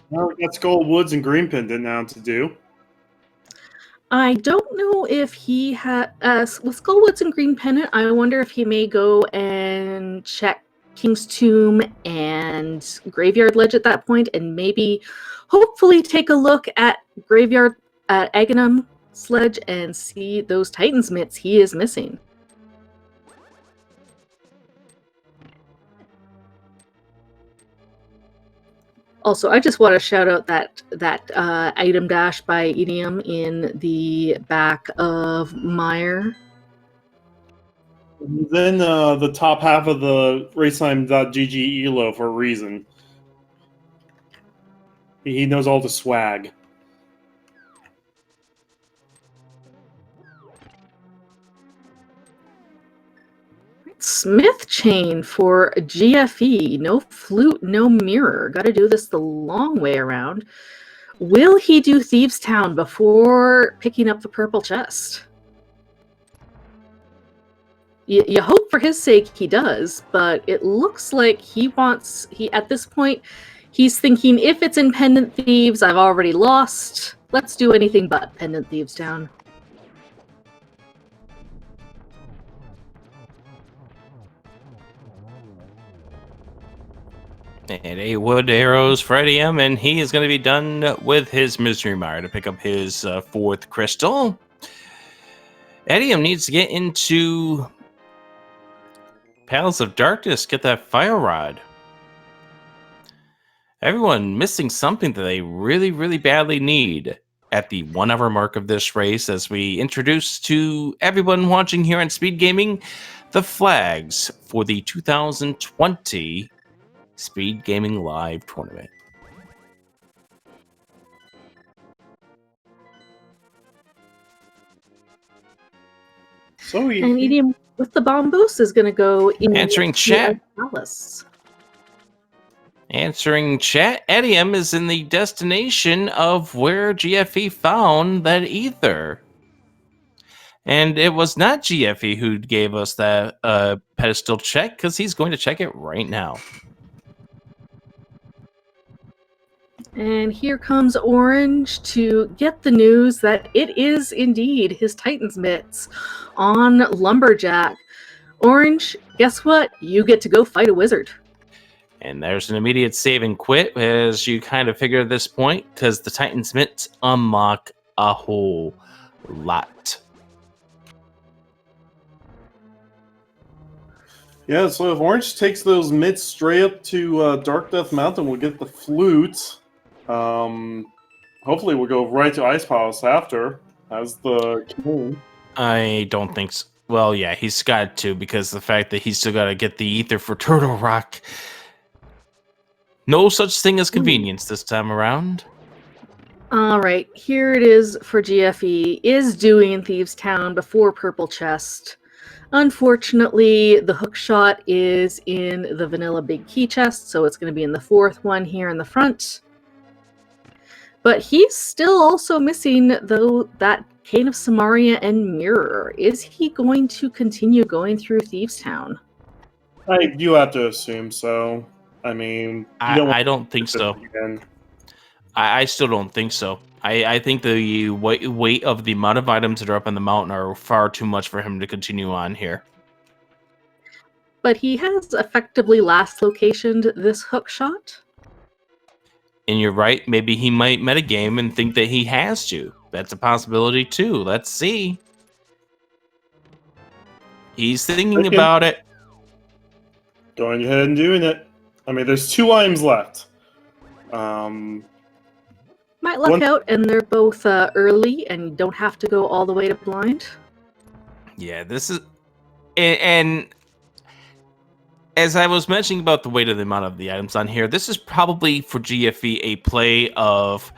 Well, we got Skull Woods and Greenpin now to do. I don't know if he had with Skull Woods and Green Pennant. I wonder if he may go and check King's Tomb and Graveyard Ledge at that point, and maybe hopefully take a look at Graveyard at Aghanim Sledge and see those Titan's mitts he is missing. Also, I just want to shout out that item dash by EDM in the back of Meyer. Then the top half of the raceline.gg ELO for a reason. He knows all the swag. Smith chain for GFE. No flute, no mirror. Got to do this the long way around. Will he do Thieves Town before picking up the purple chest? You hope for his sake he does, but it looks like at this point, he's thinking, if it's in Pendant Thieves, I've already lost. Let's do anything but Pendant Thieves Town. And 8 wood arrows for Edium, and he is going to be done with his Mystery Mire to pick up his 4th crystal. Edium needs to get into Palace of Darkness, get that Fire Rod. Everyone missing something that they really, really badly need at the 1 hour mark of this race, as we introduce to everyone watching here on Speed Gaming the flags for the 2020 Speed Gaming Live Tournament. So and Edium with the bomb boost is going to go in answering chat. Palace. Answering chat, Edium is in the destination of where GFE found that ether. And it was not GFE who gave us that pedestal check, because he's going to check it right now. And here comes Orange to get the news that it is indeed his Titan's Mitts on Lumberjack. Orange, guess what? You get to go fight a wizard. And there's an immediate save and quit, as you kind of figure at this point, because the Titan's Mitts unlock a whole lot. Yeah, so if Orange takes those mitts straight up to Dark Death Mountain, we'll get the flute. Hopefully we'll go right to Ice Palace after, as the king. I don't think so. Well, yeah, he's got to, because the fact that he's still got to get the ether for Turtle Rock. No such thing as convenience this time around. All right, here it is for GFE. Is doing Thieves Town before Purple Chest. Unfortunately, the hook shot is in the vanilla big key chest, so it's going to be in the 4th one here in the front. But he's still also missing, though, that Cane of Samaria and Mirror. Is he going to continue going through Thieves Town? You have to assume so. I mean, I don't think so. I still don't think so. I think the weight of the amount of items that are up on the mountain are far too much for him to continue on here. But he has effectively last locationed this hook shot. And you're right, maybe he might metagame and think that he has to. That's a possibility too. Let's see. He's thinking about it. Going ahead and doing it. I mean, there's 2 items left. Might luck out, and they're both early, and you don't have to go all the way to blind. Yeah, this is... And as I was mentioning about the weight of the amount of the items on here, this is probably for GFE a play of,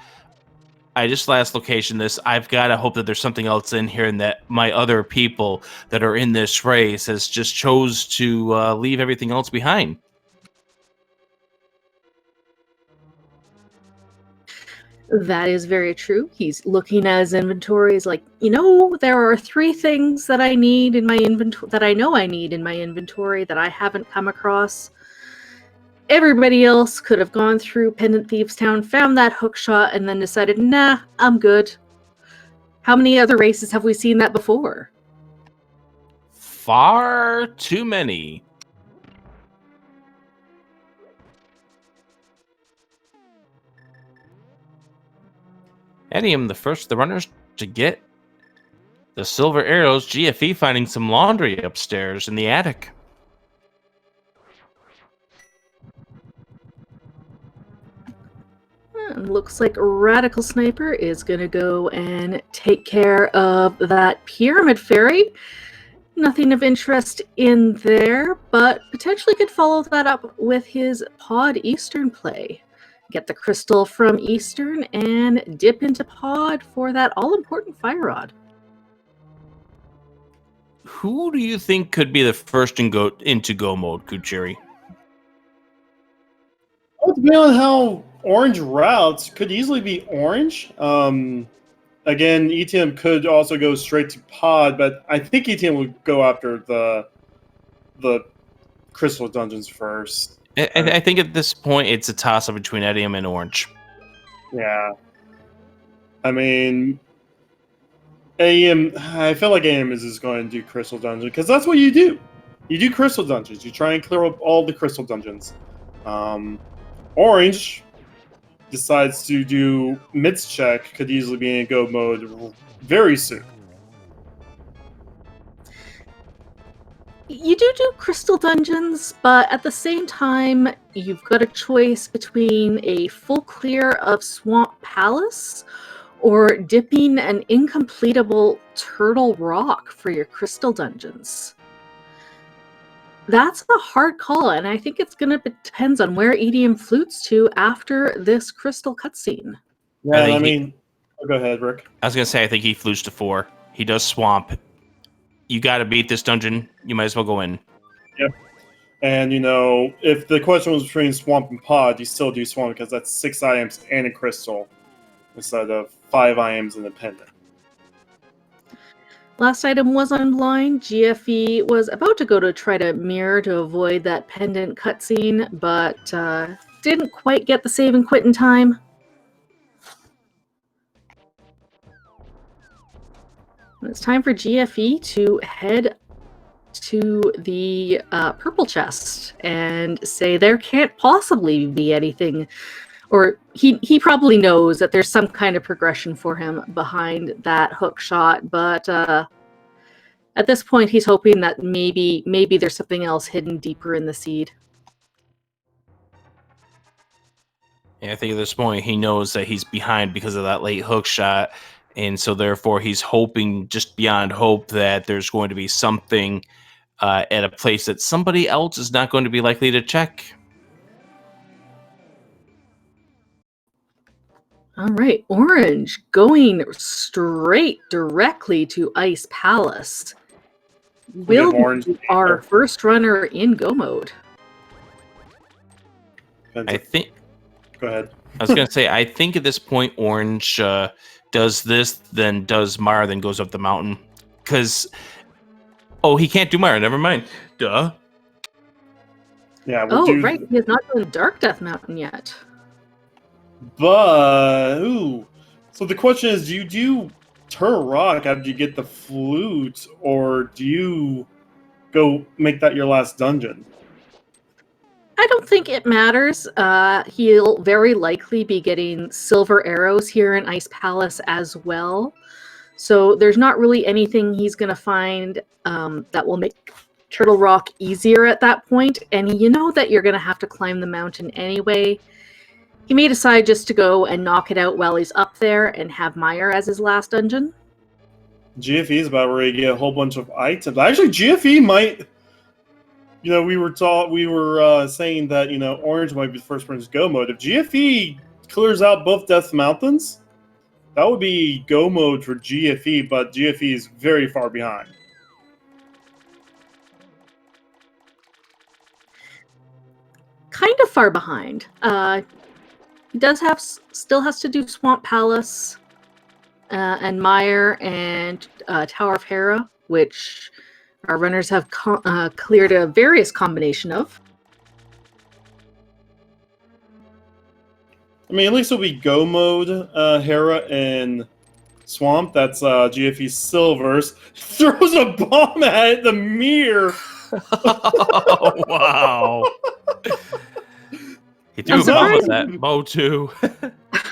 I just last location this, I've got to hope that there's something else in here and that my other people that are in this race has just chose to leave everything else behind. That is very true. He's looking at his inventory. He's like, there are 3 things that I need in my inventory, that I know I need in my inventory that I haven't come across. Everybody else could have gone through Pendant Thieves Town, found that hook shot, and then decided, nah, I'm good. How many other races have we seen that before? Far too many. Edium, the first of the runners to get the silver arrows. GFE finding some laundry upstairs in the attic. And looks like Radical Sniper is going to go and take care of that Pyramid Fairy. Nothing of interest in there, but potentially could follow that up with his Pod Eastern play. Get the crystal from Eastern and dip into Pod for that all-important Fire Rod. Who do you think could be the first into go mode, Kuchiri? Well, depending on how orange routes could easily be orange. Again, ETM could also go straight to pod, but I think ETM would go after the crystal dungeons first. I think at this point it's a toss-up between Edium and orange. Yeah. I mean, I feel like AM is just going to do crystal dungeon because that's what you do. You do crystal dungeons. You try and clear up all the crystal dungeons. Orange decides to do mids check, could easily be in go mode very soon. You do crystal dungeons, but at the same time, you've got a choice between a full clear of Swamp Palace or dipping an incompletable Turtle Rock for your crystal dungeons. That's a hard call, and I think it's going to depend on where EDM flutes to after this crystal cutscene. Yeah, go ahead, Rick. I was going to say, I think he flutes to 4. He does Swamp. You got to beat this dungeon. You might as well go in. Yep. And, if the question was between Swamp and Pod, you still do Swamp because that's 6 items and a crystal instead of 5 items independent. Last item was on blind. GFE was about to go to try to mirror to avoid that pendant cutscene, but didn't quite get the save and quit in time. It's time for GFE to head to the purple chest and say there can't possibly be anything, or he probably knows that there's some kind of progression for him behind that hook shot, but at this point he's hoping that maybe there's something else hidden deeper in the seed. Yeah, I think at this point he knows that he's behind because of that late hook shot. And so therefore he's hoping just beyond hope that there's going to be something at a place that somebody else is not going to be likely to check. All right, Orange going straight directly to Ice Palace. Will be our first runner in go mode. I think. Go ahead. I was going to say, I think at this point Orange does this, then does Mara, then goes up the mountain. Because, he can't do Mara. Never mind. Duh. Yeah. Right. He has not done Dark Death Mountain yet. But so the question is, do you do Turtle Rock after you get the flute, or do you go make that your last dungeon? I don't think it matters. He'll very likely be getting silver arrows here in Ice Palace as well. So there's not really anything he's going to find that will make Turtle Rock easier at that point. And you know that you're going to have to climb the mountain anyway. He may decide just to go and knock it out while he's up there and have Meyer as his last dungeon. GFE is about ready to get a whole bunch of items. Actually, GFE might... we were saying that, Orange might be the first person to go mode. If GFE clears out both Death Mountains, that would be go mode for GFE, but GFE is very far behind. Kind of far behind. He still has to do Swamp Palace and Meyer and Tower of Hera, which our runners have cleared a various combination of. I mean, at least it'll be go mode, Hera and Swamp. That's GFE Silvers. Throws a bomb at the mirror. Oh, wow. He threw a bomb at that bow too.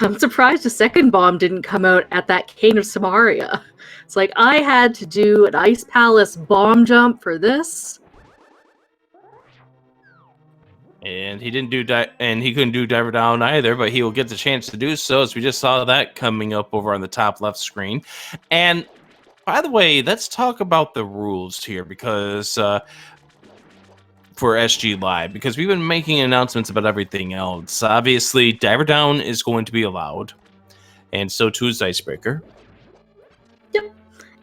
I'm surprised a second bomb didn't come out at that Cane of Samaria. It's like, I had to do an Ice Palace bomb jump for this. And he didn't do and he couldn't do Diver Down either, but he will get the chance to do so, as we just saw that coming up over on the top left screen. And by the way, let's talk about the rules here, because for SG Live, because we've been making announcements about everything else. Obviously, Diver Down is going to be allowed, and so too is Icebreaker. Yep.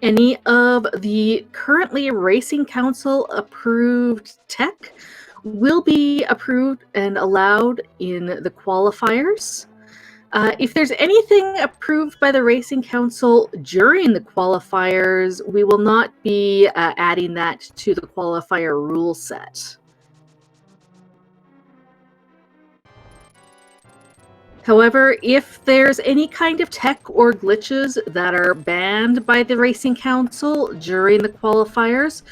Any of the currently Racing Council approved tech will be approved and allowed in the qualifiers. If there's anything approved by the Racing Council during the qualifiers, we will not be adding that to the qualifier rule set. However, if there's any kind of tech or glitches that are banned by the Racing Council during the qualifiers,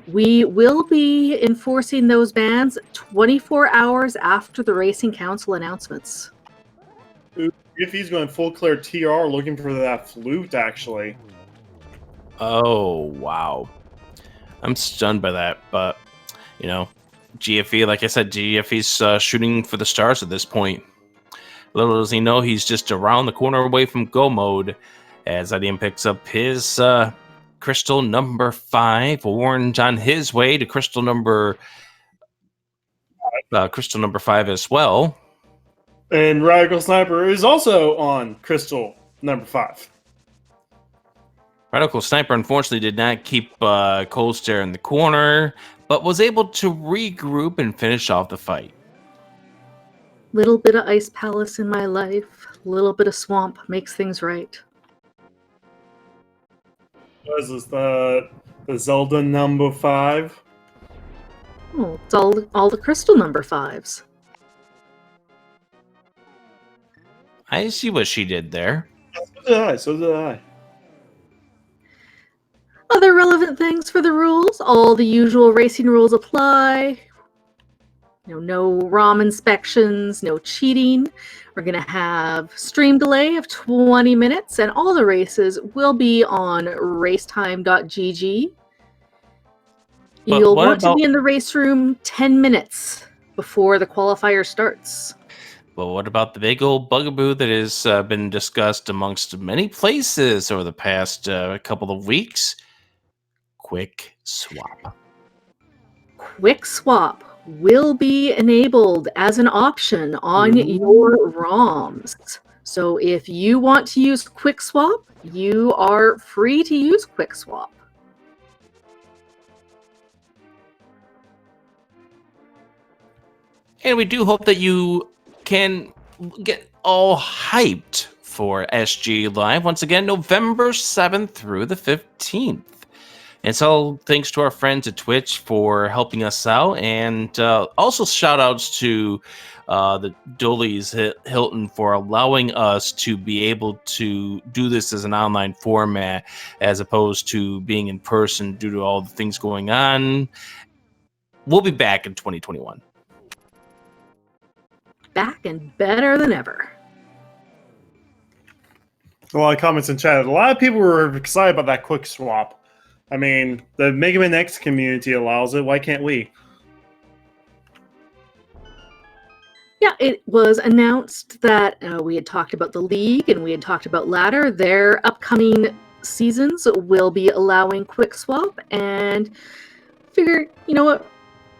we will be enforcing those bans 24 hours after the Racing Council announcements. If he's going full clear TR, looking for that flute, actually. Oh, wow. I'm stunned by that, but, you know, GFE, like I said, GFE's shooting for the stars at this point. Little does he know, he's just around the corner away from go mode as IDM picks up his crystal number 5. Orange on his way to crystal number 5 as well. And Radical Sniper is also on crystal number 5. Radical Sniper unfortunately did not keep Cold Stare in the corner, but was able to regroup and finish off the fight. Little bit of Ice Palace in my life, little bit of swamp makes things right. What is this, the Zelda number 5? Oh, it's all the crystal number 5s. I see what she did there. So did I. Other relevant things for the rules, all the usual racing rules apply. No ROM inspections, no cheating. We're going to have stream delay of 20 minutes, and all the races will be on racetime.gg. You'll want to be in the race room 10 minutes before the qualifier starts. But what about the big old bugaboo that has been discussed amongst many places over the past couple of weeks? Quick swap. Quick swap will be enabled as an option on your ROMs. So if you want to use Quick Swap, you are free to use Quick Swap. And we do hope that you can get all hyped for SG Live once again, November 7th through the 15th. And so thanks to our friends at Twitch for helping us out. And also shout outs to the Dolly's Hilton for allowing us to be able to do this as an online format as opposed to being in person due to all the things going on. We'll be back in 2021. Back and better than ever. A lot of comments in chat. A lot of people were excited about that quick swap. I mean, the Mega Man X community allows it. Why can't we? Yeah, it was announced that we had talked about the League and we had talked about Ladder. Their upcoming seasons will be allowing Quick Swap, and figure, you know what,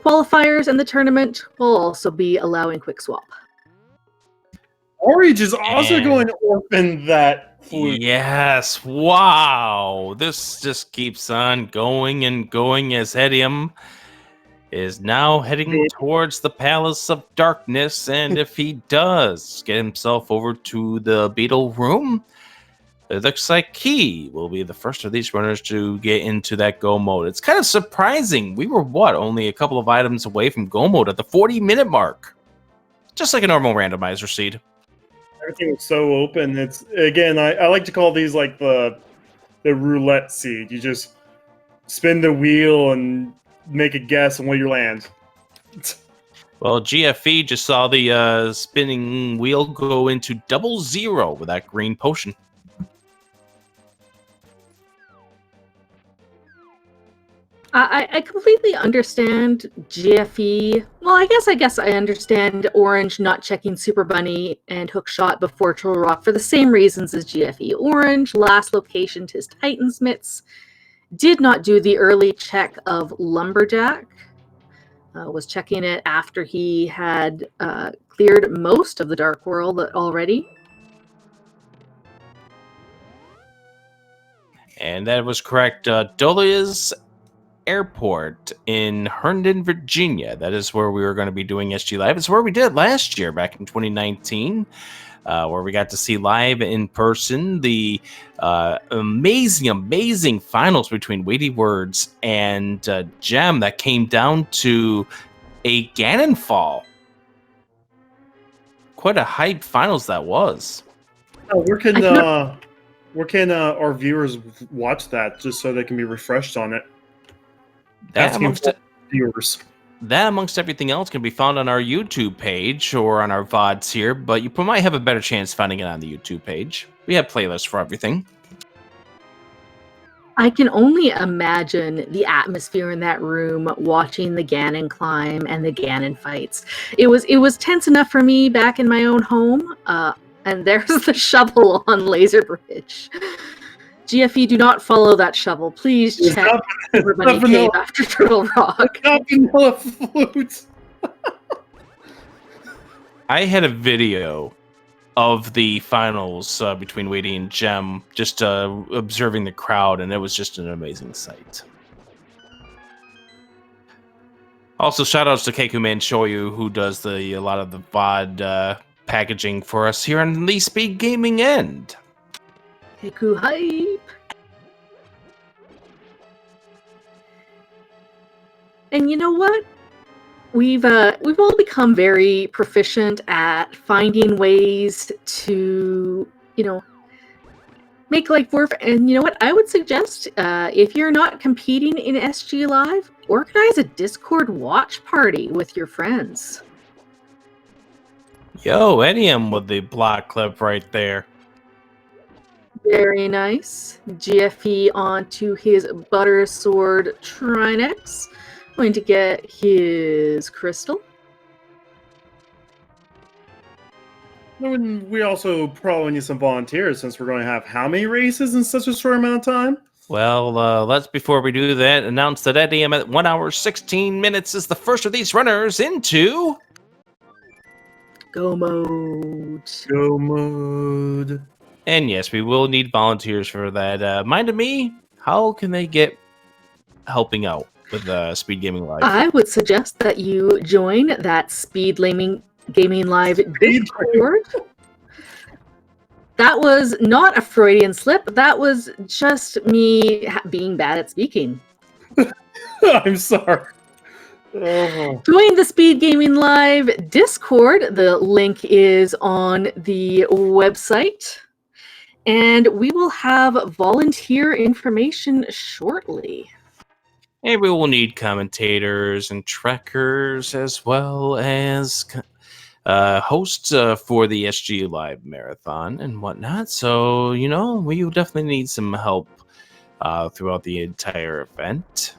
qualifiers and the tournament will also be allowing Quick Swap. Orange is also going to orphan that flute. Yes, wow. This just keeps on going and going as Hedium is now heading towards the Palace of Darkness, and if he does get himself over to the Beetle Room, it looks like he will be the first of these runners to get into that go mode. It's kind of surprising. We were, only a couple of items away from go mode at the 40-minute mark. Just like a normal randomizer seed. Everything was so open. It's, again, I like to call these like the roulette seed. You just spin the wheel and make a guess on where you land. Well, GFE just saw the spinning wheel go into 00 with that green potion. I completely understand GFE. Well, I guess I understand Orange not checking Super Bunny and Hookshot before Turtle Rock for the same reasons as GFE. Orange, last location to his Titan's Mitts, did not do the early check of Lumberjack. Was checking it after he had cleared most of the Dark World already. And that was correct. Dolia's Airport in Herndon, Virginia. That is where we were going to be doing SG Live. It's where we did last year, back in 2019, where we got to see live in person the amazing finals between Weighty Words and Gem that came down to a Ganon fall. Quite a hype finals that was. Where can our viewers watch that, just so they can be refreshed on it? That amongst viewers. That amongst everything else can be found on our YouTube page or on our VODs here, but you might have a better chance finding it on the YouTube page. We have playlists for everything. I can only imagine the atmosphere in that room watching the Ganon climb and the Ganon fights. It was tense enough for me back in my own home. And there's the shovel on Laser Bridge. GFE, do not follow that shovel. Please check Everybody Cave after Turtle Rock. Flute. I had a video of the finals between Weighty and Gem, just observing the crowd, and it was just an amazing sight. Also, shout-outs to Keku Manshoyu, who does a lot of the VOD packaging for us here on the Speed Gaming end. Keku hype! And you know what? We've all become very proficient at finding ways to, make life work. And you know what? I would suggest, if you're not competing in SG Live, organize a Discord watch party with your friends. Yo, Edium with the block clip right there. Very nice. GFE onto his Butter Sword Trinex. Going to get his crystal. We also probably need some volunteers, since we're going to have how many races in such a short amount of time? Well, let's, before we do that, announce that Edium at 1 hour 16 minutes is the first of these runners into Go mode. Go mode. And yes, we will need volunteers for that. Mind of me, how can they get helping out with Speed Gaming Live? I would suggest that you join that Speed Gaming Live Discord. That was not a Freudian slip. That was just me being bad at speaking. I'm sorry. Oh. Join the Speed Gaming Live Discord. The link is on the website. And we will have volunteer information shortly. And we will need commentators and trekkers, as well as hosts for the SG Live Marathon and whatnot. So, we will definitely need some help throughout the entire event.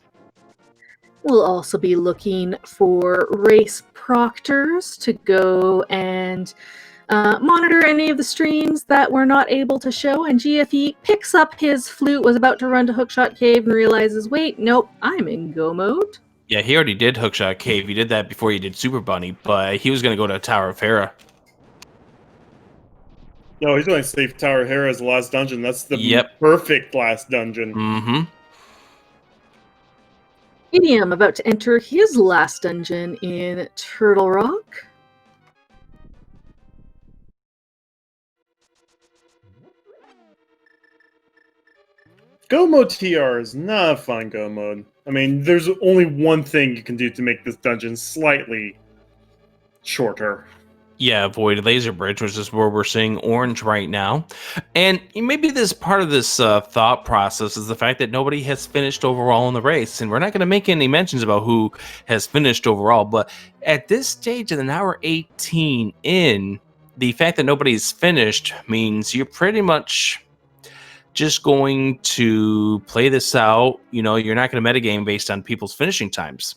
We'll also be looking for race proctors to go and monitor any of the streams that we're not able to show. And GFE picks up his flute, was about to run to Hookshot Cave, and realizes, wait, nope, I'm in go mode. Yeah, he already did Hookshot Cave. He did that before he did Super Bunny, but he was going to go to Tower of Hera. No, he's going to save Tower of Hera as the last dungeon. That's the perfect last dungeon. Mm-hmm. Idiom about to enter his last dungeon in Turtle Rock. Go mode TR is not a fun go mode. I mean, there's only one thing you can do to make this dungeon slightly shorter. Yeah, avoid Laser Bridge, which is where we're seeing orange right now. And maybe this part of this thought process is the fact that nobody has finished overall in the race. And we're not going to make any mentions about who has finished overall. But at this stage, in an hour 18 in, the fact that nobody's finished means you're pretty much just going to play this out. You're not going to metagame based on people's finishing times.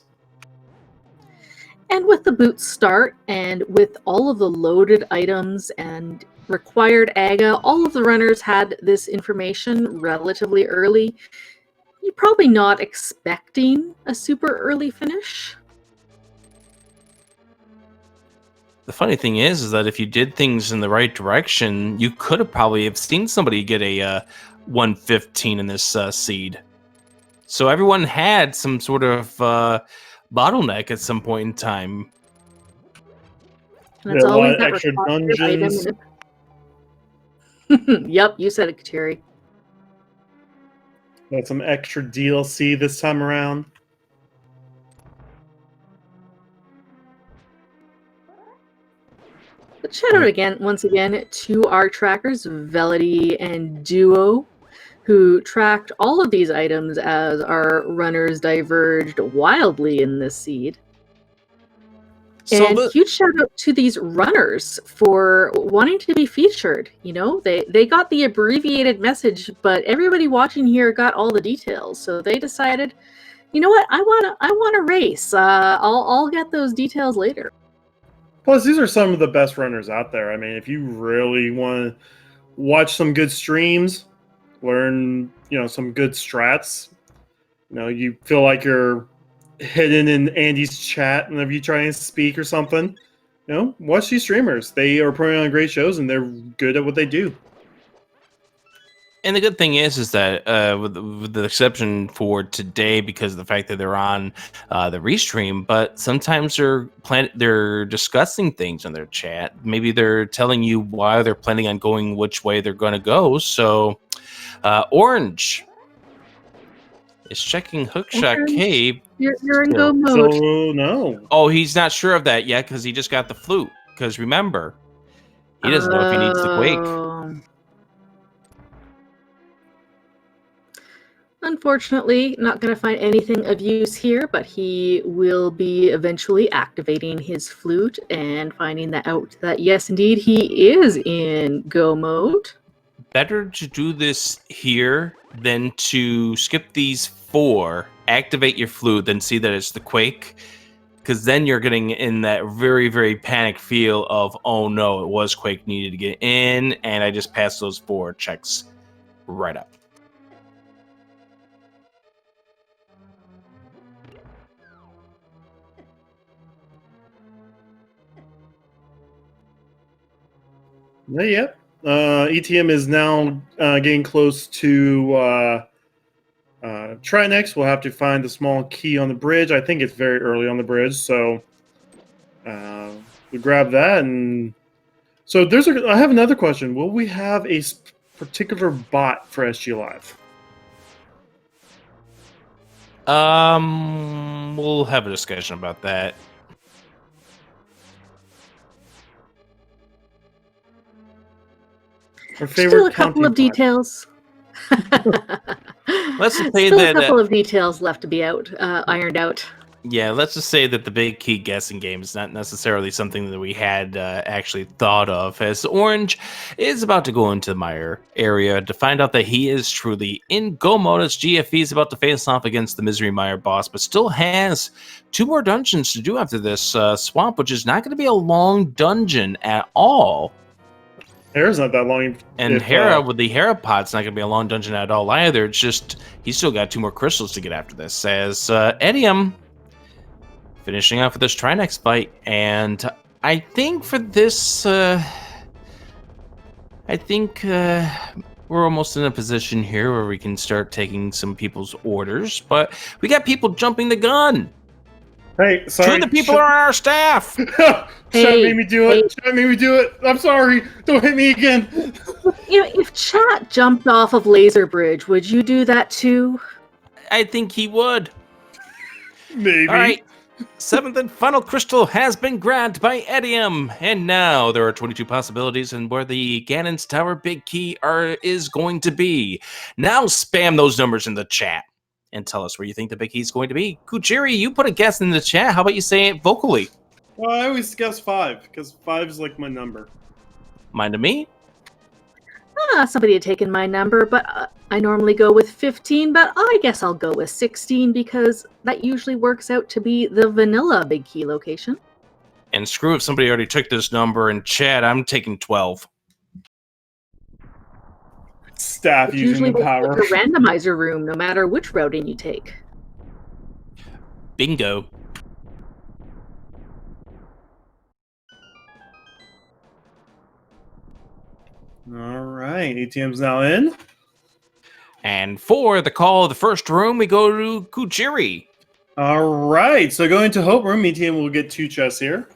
And with the boot start, and with all of the loaded items and required AGA, all of the runners had this information relatively early. You're probably not expecting a super early finish. The funny thing is that if you did things in the right direction, you could have probably have seen somebody get a 115 in this seed. So everyone had some sort of bottleneck at some point in time. And it's always that extra dungeons. Yep, you said it, Terry. Got some extra DLC this time around. But shout out again, once again, to our trackers, Velity and Duo, who tracked all of these items as our runners diverged wildly in this seed. And huge shout out to these runners for wanting to be featured. You know, they got the abbreviated message, but everybody watching here got all the details. So they decided, you know what, I wanna race. I'll get those details later. Plus, these are some of the best runners out there. I mean, if you really want to watch some good streams, learn, some good strats, you feel like you're hidden in Andy's chat whenever you try and speak or something, watch these streamers. They are putting on great shows and they're good at what they do. And the good thing is that with the exception for today, because of the fact that they're on the restream, but sometimes they're discussing things in their chat. Maybe they're telling you why they're planning on going, which way they're going to go. So, Orange is checking Hookshot Cave. You're in go mode. So no. Oh, he's not sure of that yet because he just got the flute. Because remember, he doesn't know if he needs the Quake. Unfortunately, not going to find anything of use here, but he will be eventually activating his flute and finding out that yes, indeed, he is in go mode. Better to do this here than to skip these 4, activate your flute, then see that it's the Quake, because then you're getting in that very, very panic feel of, oh no, it was Quake, needed to get in, and I just passed those 4 checks right up. Yep. ETM is now getting close to Trinex. We'll have to find the small key on the bridge. I think it's very early on the bridge, so we grab that. And so I have another question. Will we have a particular bot for SG Live? We'll have a discussion about that. Still a couple of details. Let's just say Still a couple of details left to be ironed out. Yeah, let's just say that the big key guessing game is not necessarily something that we had actually thought of, as Orange is about to go into the Mire area to find out that he is truly in go mode, as GFE is about to face off against the Misery Mire boss, but still has 2 more dungeons to do after this swamp, which is not going to be a long dungeon at all. Hera's not that long. And Hera, with the Hera pod's not going to be a long dungeon at all either. It's just, he's still got 2 more crystals to get after this, as Edium finishing off with this Trinex fight. And I think for this, we're almost in a position here where we can start taking some people's orders, but we got people jumping the gun. Hey, sorry. 2 of the people are on our staff. Chat made me do it. Chat made me do it. I'm sorry. Don't hit me again. If Chat jumped off of Laser Bridge, would you do that too? I think he would. Maybe. All right. 7th and final crystal has been grabbed by Edium, and now there are 22 possibilities in where the Ganon's Tower big key is going to be. Now spam those numbers in the chat and tell us where you think the big key is going to be. Kuchiri, you put a guess in the chat. How about you say it vocally? Well, I always guess 5, because 5 is like my number. Mine to me? Somebody had taken my number, but I normally go with 15, but I guess I'll go with 16 because that usually works out to be the vanilla big key location. And screw if somebody already took this number in chat, I'm taking 12. Staff It's using the power. The randomizer room, no matter which routing you take. Bingo. All right, ATM's now in. And for the call of the first room, we go to Kujiri. All right, so going to Hope Room, ETM will get 2 chests here.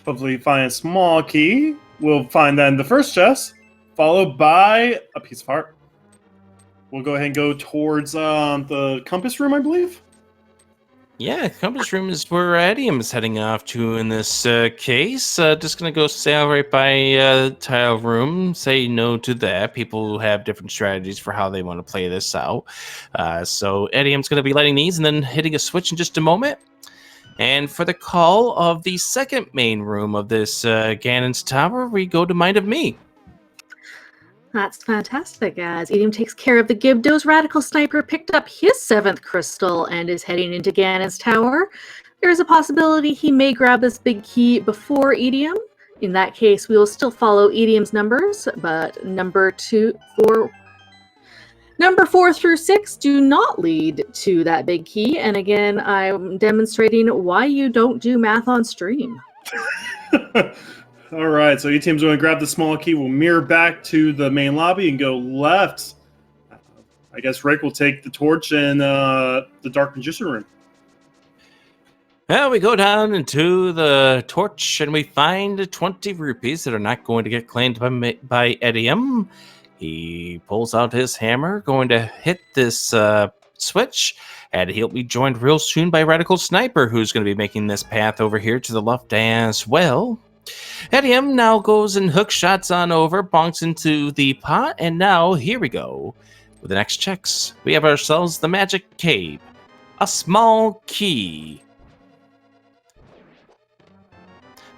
Hopefully find a small key. We'll find that in the first chest, followed by a piece of heart. We'll go ahead and go towards the compass room, I believe. Yeah, compass room is where Edium is heading off to in this case. Just going to go sail right by tile room, say no to that. People have different strategies for how they want to play this out. So Edium's going to be lighting these and then hitting a switch in just a moment. And for the call of the second main room of this Ganon's Tower, we go to Mind of Me. That's fantastic, as Edium takes care of the Gibdos. Radical Sniper picked up his 7th crystal and is heading into Ganon's Tower. There is a possibility he may grab this big key before Edium. In that case, we will still follow Edium's numbers, but number 4 through 6 do not lead to that big key. And again, I'm demonstrating why you don't do math on stream. All right, so ETM's going to grab the small key. We'll mirror back to the main lobby and go left. I guess Rick will take the torch and the Dark Magician room. Well, we go down into the torch and we find 20 rupees that are not going to get claimed by Edium. He pulls out his hammer, going to hit this switch, and he'll be joined real soon by Radical Sniper, who's going to be making this path over here to the left as well. Edium now goes and hook shots on over, bonks into the pot, and now here we go. With the next checks, we have ourselves the Magic Cave, a small key.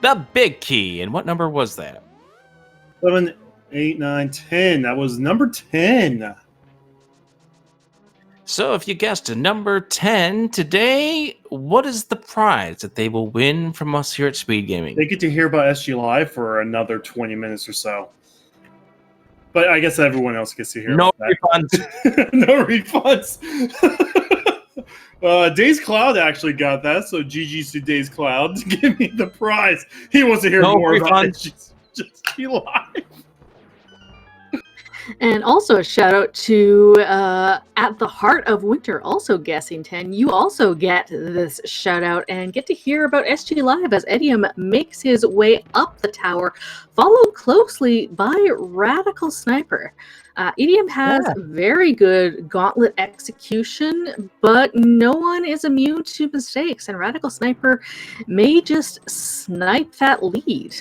The big key, and what number was that? 7, 8, 9, 10. That was number 10. So if you guessed a number 10 today, what is the prize that they will win from us here at Speed Gaming? They get to hear about SG Live for another 20 minutes or so. But I guess everyone else gets to hear no about that. No refunds. Days Cloud actually got that, so GG's to Days Cloud to give me the prize. He wants to hear more about SG Live. And also a shout out to At the Heart of Winter, also guessing 10. You also get this shout out and get to hear about SG Live as Edium makes his way up the tower, followed closely by Radical Sniper. Edium has very good gauntlet execution, but no one is immune to mistakes, and Radical Sniper may just snipe that lead.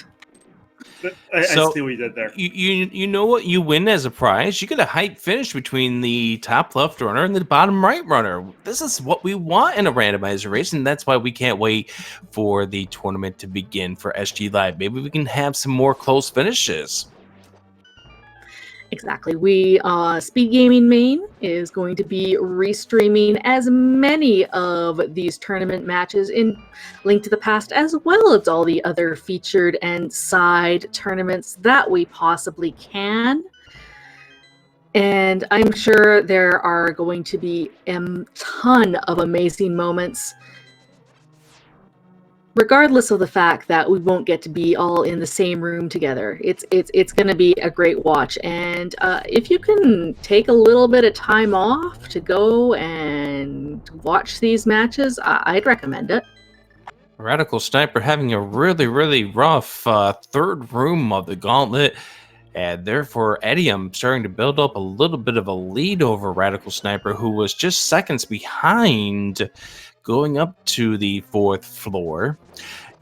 I see what you did there. You know what you win as a prize? You get a hype finish between the top left runner and the bottom right runner. This is what we want in a randomizer race, and that's why we can't wait for the tournament to begin for SG Live. Maybe we can have some more close finishes. Exactly. Speed Gaming Main is going to be restreaming as many of these tournament matches in Link to the Past, as well as all the other featured and side tournaments that we possibly can. And I'm sure there are going to be a ton of amazing moments, regardless of the fact that we won't get to be all in the same room together. It's going to be a great watch. And if you can take a little bit of time off to go and watch these matches, I'd recommend it. Radical Sniper having a really, really rough third room of the gauntlet. And therefore, Edium starting to build up a little bit of a lead over Radical Sniper, who was just seconds behind going up to the 4th floor.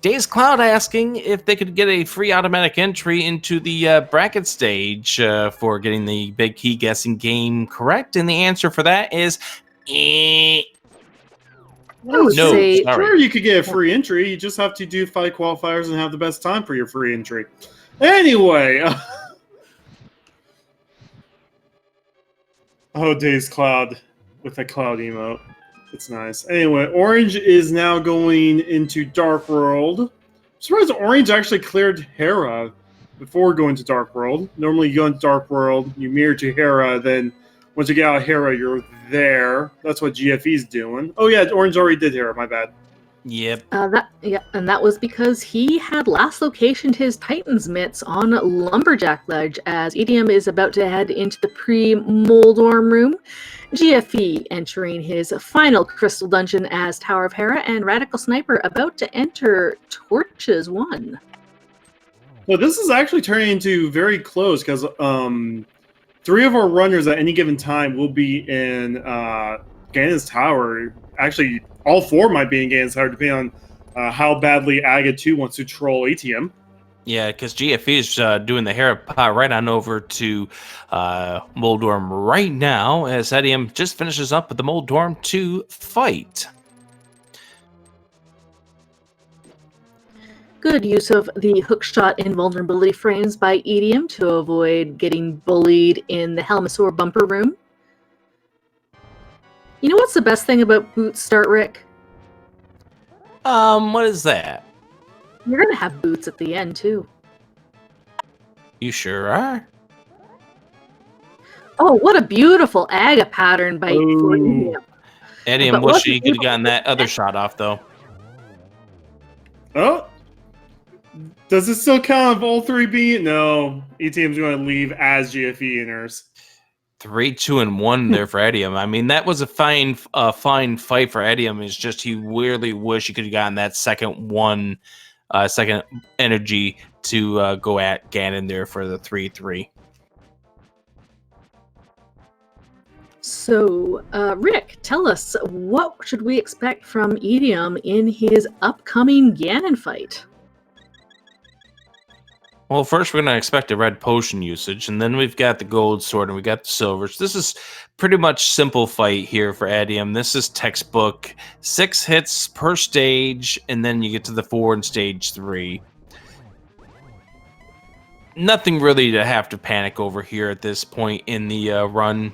Days Cloud asking if they could get a free automatic entry into the bracket stage for getting the big key guessing game correct. And the answer for that is no. Sure, you could get a free entry. You just have to do 5 qualifiers and have the best time for your free entry. Anyway. Oh, Days Cloud with a cloud emote. It's nice. Anyway, Orange is now going into Dark World. I'm surprised Orange actually cleared Hera before going to Dark World. Normally you go into Dark World, you mirror to Hera, then once you get out of Hera, you're there. That's what GFE's doing. Oh yeah, Orange already did Hera, my bad. Yep. And that was because he had last locationed his Titan's mitts on Lumberjack Ledge as EDM is about to head into the pre-Moldorm room. GFE entering his final crystal dungeon as Tower of Hera, and Radical Sniper about to enter Torches 1. Well, this is actually turning into very close because 3 of our runners at any given time will be in Ganon's Tower. Actually, all 4 might be in Ganon's Tower, depending on how badly Aga 2 wants to troll ATM. Yeah, because GFE is doing the Hera pot right on over to Moldorm right now, as ATM just finishes up with the Moldorm 2 fight. Good use of the hookshot invulnerability frames by EDM to avoid getting bullied in the Helmasaur bumper room. You know what's the best thing about Boots Start, Rick? What is that? You're gonna have boots at the end too. You sure are. Oh, what a beautiful Aga pattern by EDM. ATM wish he could have gotten that other shot off though. Oh. Does it still count if all 3 being? No. ATM's going to leave as GFE inners. 3, 2, and 1 there for ATM. I mean, that was a fine fight for ATM. It's just he really wish he could have gotten that second energy to go at Ganon there for the 3-3. So, Rick, tell us, what should we expect from EDM in his upcoming Ganon fight? Well, first we're going to expect a red potion usage, and then we've got the gold sword, and we got the silvers. This is pretty much simple fight here for ATM. This is textbook. 6 hits per stage, and then you get to the 4 in stage 3. Nothing really to have to panic over here at this point in the run.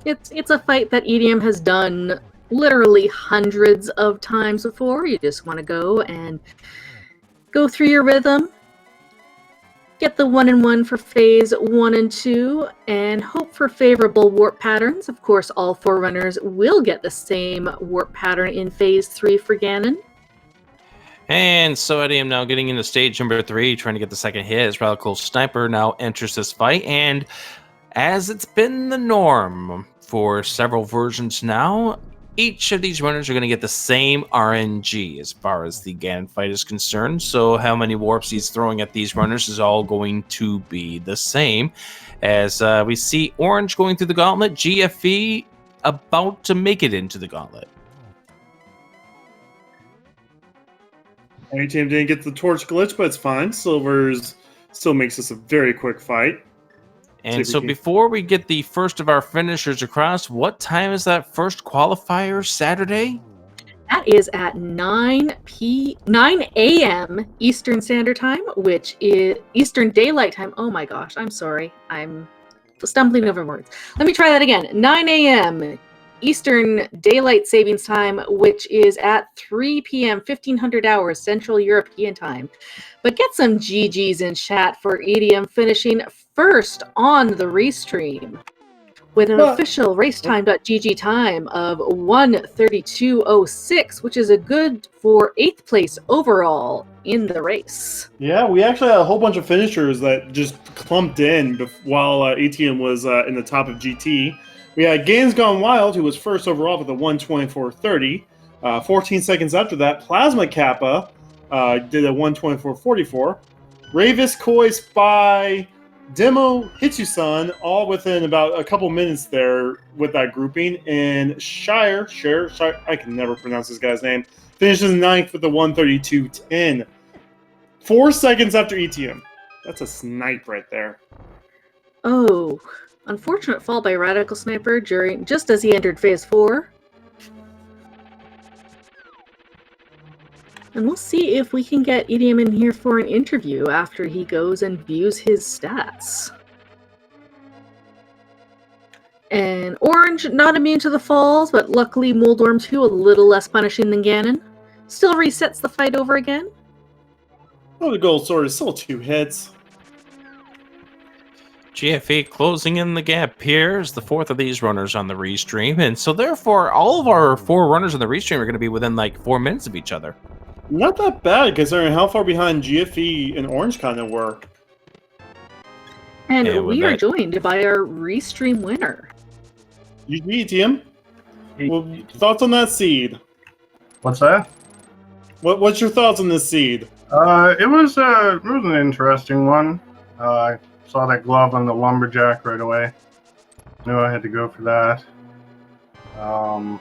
It's a fight that EDM has done literally hundreds of times before. You just want to go through your rhythm, get the 1-in-1 for phase 1 and 2, and hope for favorable warp patterns. Of course, all 4 runners will get the same warp pattern in phase 3 for Ganon. And so ATM now getting into stage number 3, trying to get the second hit as Radical Sniper now enters this fight. And as it's been the norm for several versions now, each of these runners are going to get the same RNG as far as the Ganon fight is concerned. So how many warps he's throwing at these runners is all going to be the same. As we see Orange going through the gauntlet, GFE about to make it into the gauntlet. Our team didn't get the torch glitch, but it's fine. Silvers still makes this a very quick fight. And so before we get the first of our finishers across, what time is that first qualifier Saturday? That is at 9 a.m. Eastern Standard Time, which is Eastern Daylight Time. Oh my gosh, I'm sorry. I'm stumbling over words. Let me try that again. 9 a.m. Eastern Daylight Savings Time, which is at 3 p.m. 1500 hours Central European Time. But get some GGs in chat for EDM finishing first on the restream with an official racetime.gg time of 1:32:06, which is a good for 8th place overall in the race. Yeah, we actually had a whole bunch of finishers that just clumped in while ATM was in the top of GT. We had Games Gone Wild, who was first overall with a 1:24:30. 14 seconds after that, Plasma Kappa did a 1:24:44. Ravis, Koi, Spy, Demo, Hitsusan, all within about a couple minutes there with that grouping. And Shire, I can never pronounce this guy's name, finishes 9th with a 1:32:10. 4 seconds after ETM. That's a snipe right there. Oh, unfortunate fall by Radical Sniper just as he entered phase 4. And we'll see if we can get EDM in here for an interview after he goes and views his stats. And Orange, not immune to the falls, but luckily Moldorm 2 a little less punishing than Ganon. Still resets the fight over again. Oh, the gold sword is still 2 hits. GFE closing in the gap here is the fourth of these runners on the restream, and so therefore all of our 4 runners on the restream are going to be within like 4 minutes of each other. Not that bad considering how far behind GFE and Orange kind of were. And we are joined by our restream winner. GG, Tim. Well, thoughts on that seed? What's that? What's your thoughts on this seed? It was an interesting one. I saw that glove on the lumberjack right away. Knew I had to go for that. And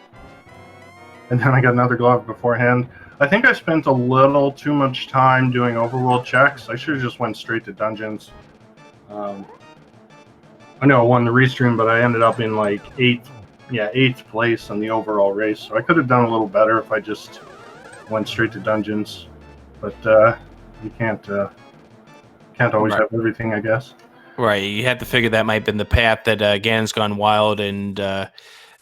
then I got another glove beforehand. I think I spent a little too much time doing overworld checks. I should have just went straight to dungeons. I know I won the restream, but I ended up in like 8th place in the overall race. So I could have done a little better if I just went straight to dungeons. But you can't always have everything, I guess. Right, you had to figure that might have been the path that Gan's Gone Wild and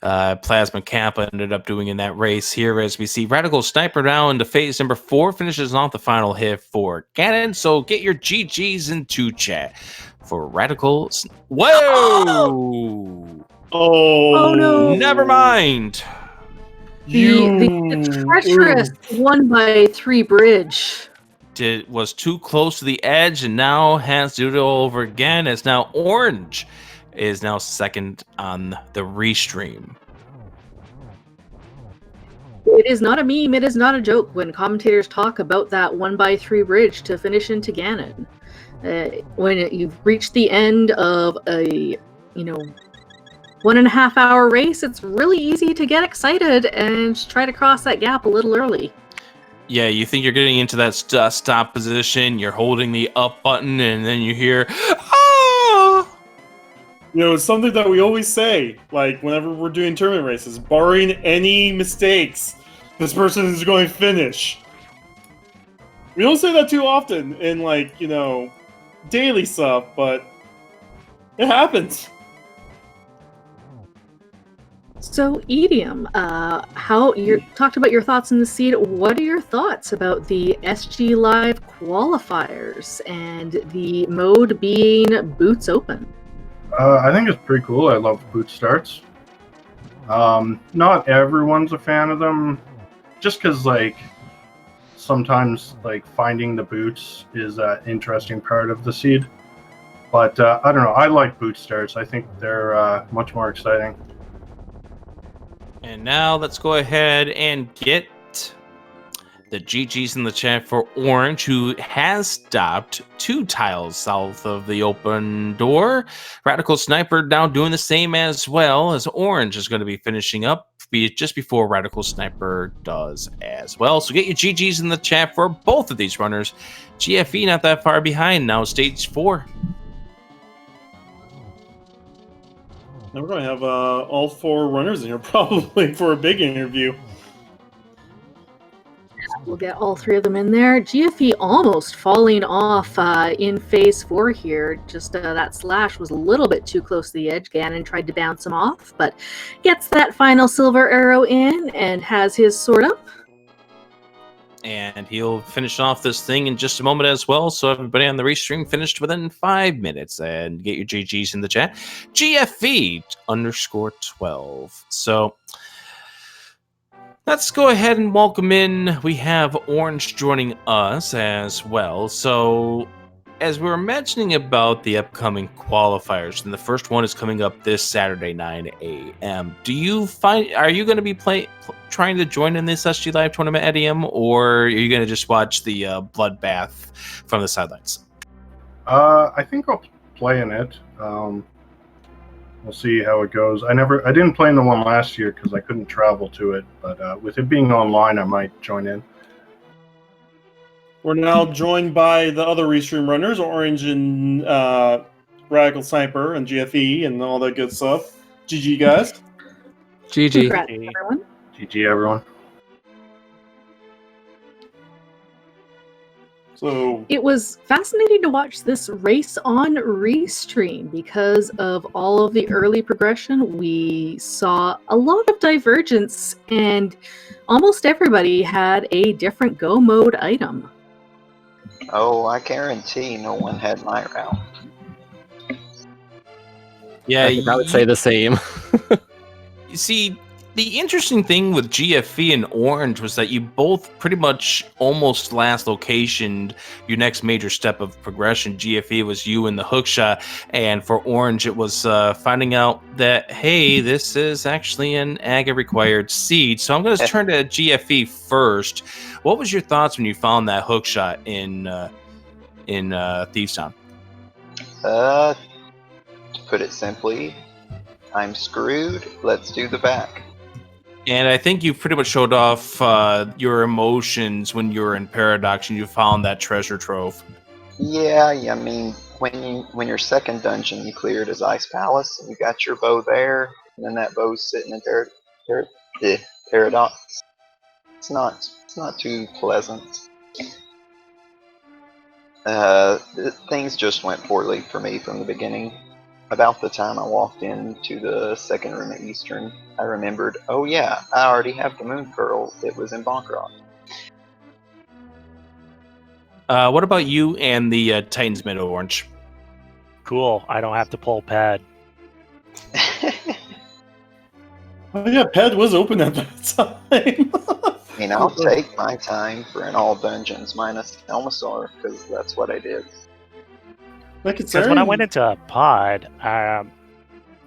Plasma Kappa ended up doing in that race. Here, as we see Radical Sniper now into phase number 4, finishes off the final hit for Ganon. So get your GGs into chat for Radical. Whoa! Oh no! Never mind. The treacherous 1x3 bridge was too close to the edge and now has to do it all over again, as now Orange is now second on the restream. It is not a meme, it is not a joke when commentators talk about that 1x3 bridge to finish into Ganon. When you've reached the end of a 1.5 hour race, it's really easy to get excited and try to cross that gap a little early. Yeah, you think you're getting into that stop position, you're holding the up button, and then you hear, ah! It's something that we always say, like, whenever we're doing tournament races, barring any mistakes, this person is going to finish. We don't say that too often in, like, daily stuff, but it happens. So, Idiom, how you talked about your thoughts on the seed. What are your thoughts about the SG Live qualifiers and the mode being boots open? I think it's pretty cool. I love boot starts. Not everyone's a fan of them, just because sometimes finding the boots is an interesting part of the seed. But I don't know. I like boot starts. I think they're much more exciting. And now let's go ahead and get the GGs in the chat for Orange, who has stopped 2 tiles south of the open door. Radical Sniper now doing the same as well, as Orange is going to be finishing up just before Radical Sniper does as well. So get your GGs in the chat for both of these runners. GFE not that far behind now, stage 4. Now we're going to have all 4 runners in here probably for a big interview. We'll get all 3 of them in there. GFE almost falling off in phase 4 here. Just that slash was a little bit too close to the edge. Ganon tried to bounce him off, but gets that final silver arrow in and has his sword up. And he'll finish off this thing in just a moment as well. So everybody on the restream finished within 5 minutes. And get your GGs in the chat. GFE _12. So let's go ahead and welcome in. We have Orange joining us as well. So as we were mentioning about the upcoming qualifiers, and the first one is coming up this Saturday, 9 a.m. Are you going to be trying to join in this SG Live tournament at EM, or are you going to just watch the bloodbath from the sidelines? I think I'll play in it. We'll see how it goes. I didn't play in the one last year because I couldn't travel to it, but with it being online, I might join in. We're now joined by the other restream runners, Orange and Radical Sniper and GFE and all that good stuff. GG, guys. GG. Congrats, everyone. GG, everyone. So it was fascinating to watch this race on restream because of all of the early progression. We saw a lot of divergence, and almost everybody had a different go mode item. Oh, I guarantee no one had my route. Yeah, I think I would say the same. You see, the interesting thing with GFE and Orange was that you both pretty much almost last locationed your next major step of progression. GFE was you in the hookshot, and for Orange, it was finding out that, hey, this is actually an AGA-required seed. So I'm going to turn to GFE first. What was your thoughts when you found that hookshot in Thieves Town? To put it simply, I'm screwed. Let's do the back. And I think you pretty much showed off your emotions when you were in Paradox and you found that treasure trove. Yeah. I mean, when your second dungeon you cleared is Ice Palace, and you got your bow there, and then that bow's sitting in Paradox. It's not too pleasant. Things just went poorly for me from the beginning. About the time I walked into the second room at Eastern, I remembered, oh yeah, I already have the Moon Pearl. It was in Bonkrok. What about you and the Titans Mid Orange? Cool. I don't have to pull pad. Oh yeah, Ped was open at that time. I mean, I'll take my time for in all dungeons minus Elmasaur, because that's what I did. Because when I went into pod,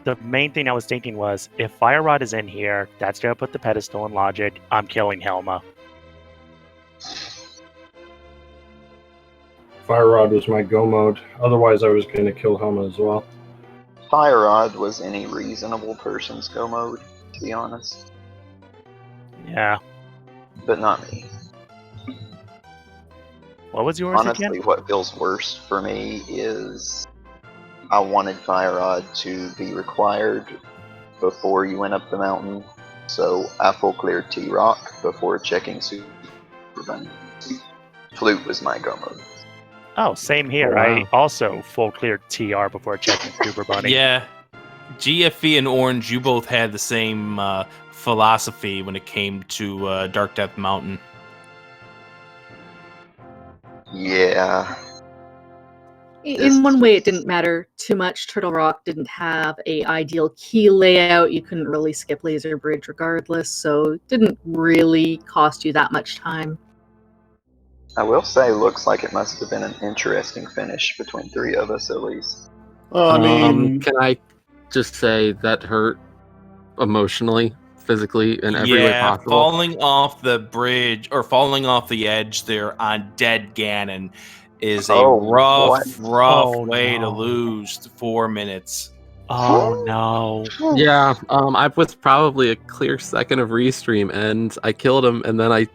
the main thing I was thinking was, if Fire Rod is in here, that's going to put the pedestal in logic. I'm killing Helma. Fire Rod was my go mode. Otherwise, I was going to kill Helma as well. Fire Rod was any reasonable person's go mode, to be honest. Yeah. But not me. What was yours Honestly, again? what feels worse for me is I wanted Fire Rod to be required before you went up the mountain, so I full cleared T-Rock before checking Super Bunny. Flute was my go mode. Oh, same here. Oh, wow. I also full cleared TR before checking Super Bunny. Yeah, GFE and Orange, you both had the same philosophy when it came to Dark Death Mountain. Yeah. In one way, it didn't matter too much. Turtle Rock didn't have a ideal key layout. You couldn't really skip Laser Bridge regardless, so it didn't really cost you that much time. I will say, looks like it must have been an interesting finish between three of us, at least. I mean, Can I just say that hurt emotionally, physically, in every way possible? Falling off the bridge or falling off the edge there on Dead Ganon is a rough way to lose 4 minutes. Oh no. Yeah, I was probably a clear second of Restream, and I killed him, and then I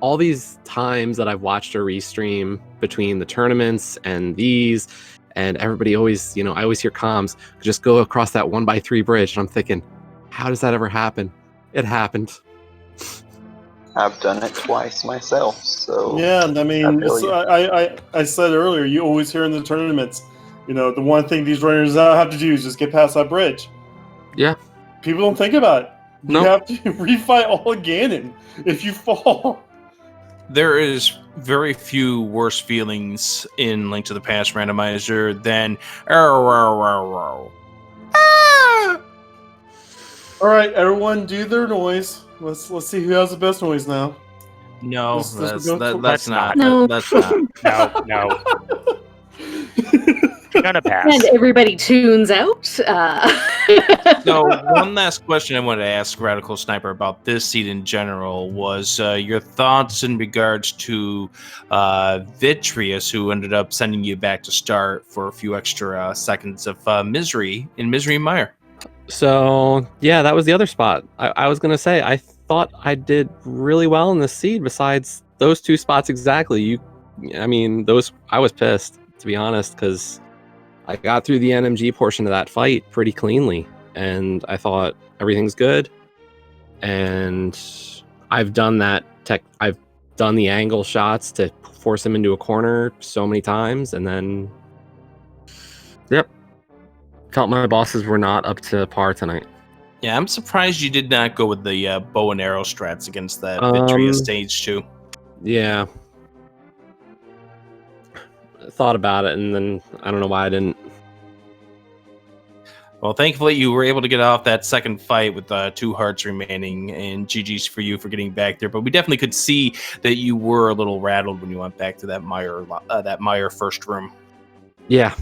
all these times that I've watched a Restream between the tournaments and these, and everybody always, I always hear comms, just go across that 1x3 bridge, and I'm thinking, how does that ever happen? It happened. I've done it twice myself, so... Yeah, I mean, I said earlier, you always hear in the tournaments, the one thing these runners have to do is just get past that bridge. Yeah. People don't think about it. You Nope. have to refight all of Ganon if you fall. There is very few worse feelings in Link to the Past Randomizer than All right, everyone, do their noise. Let's see who has the best noise now. No, Let's that's not. No. That's not. No. Gonna pass. And everybody tunes out. So one last question I wanted to ask Radical Sniper about this seed in general was your thoughts in regards to Vitreous, who ended up sending you back to start for a few extra seconds of misery in Misery Mire. So yeah, that was the other spot. I was gonna say, I thought I did really well in the seed besides those two spots exactly. I was pissed, to be honest, because I got through the NMG portion of that fight pretty cleanly, and I thought everything's good. And I've done that I've done the angle shots to force him into a corner so many times, and then felt my bosses were not up to par tonight. Yeah, I'm surprised you did not go with the bow and arrow strats against that Vitreous stage 2. Yeah. Thought about it, and then I don't know why I didn't. Well, thankfully you were able to get off that second fight with 2 hearts remaining, and GG's for you for getting back there. But we definitely could see that you were a little rattled when you went back to that Mire first room. Yeah,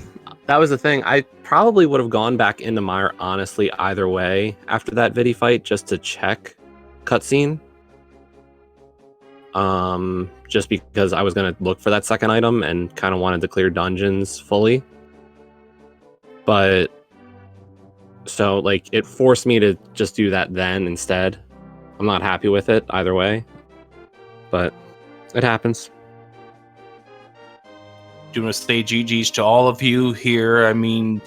that was the thing. I probably would have gone back into Mire, honestly, either way after that Vidi fight, just to check cutscene. Just because I was going to look for that second item and kind of wanted to clear dungeons fully. But so like it forced me to just do that then instead. I'm not happy with it either way, but it happens. Do you want to say GG's to all of you here? I mean,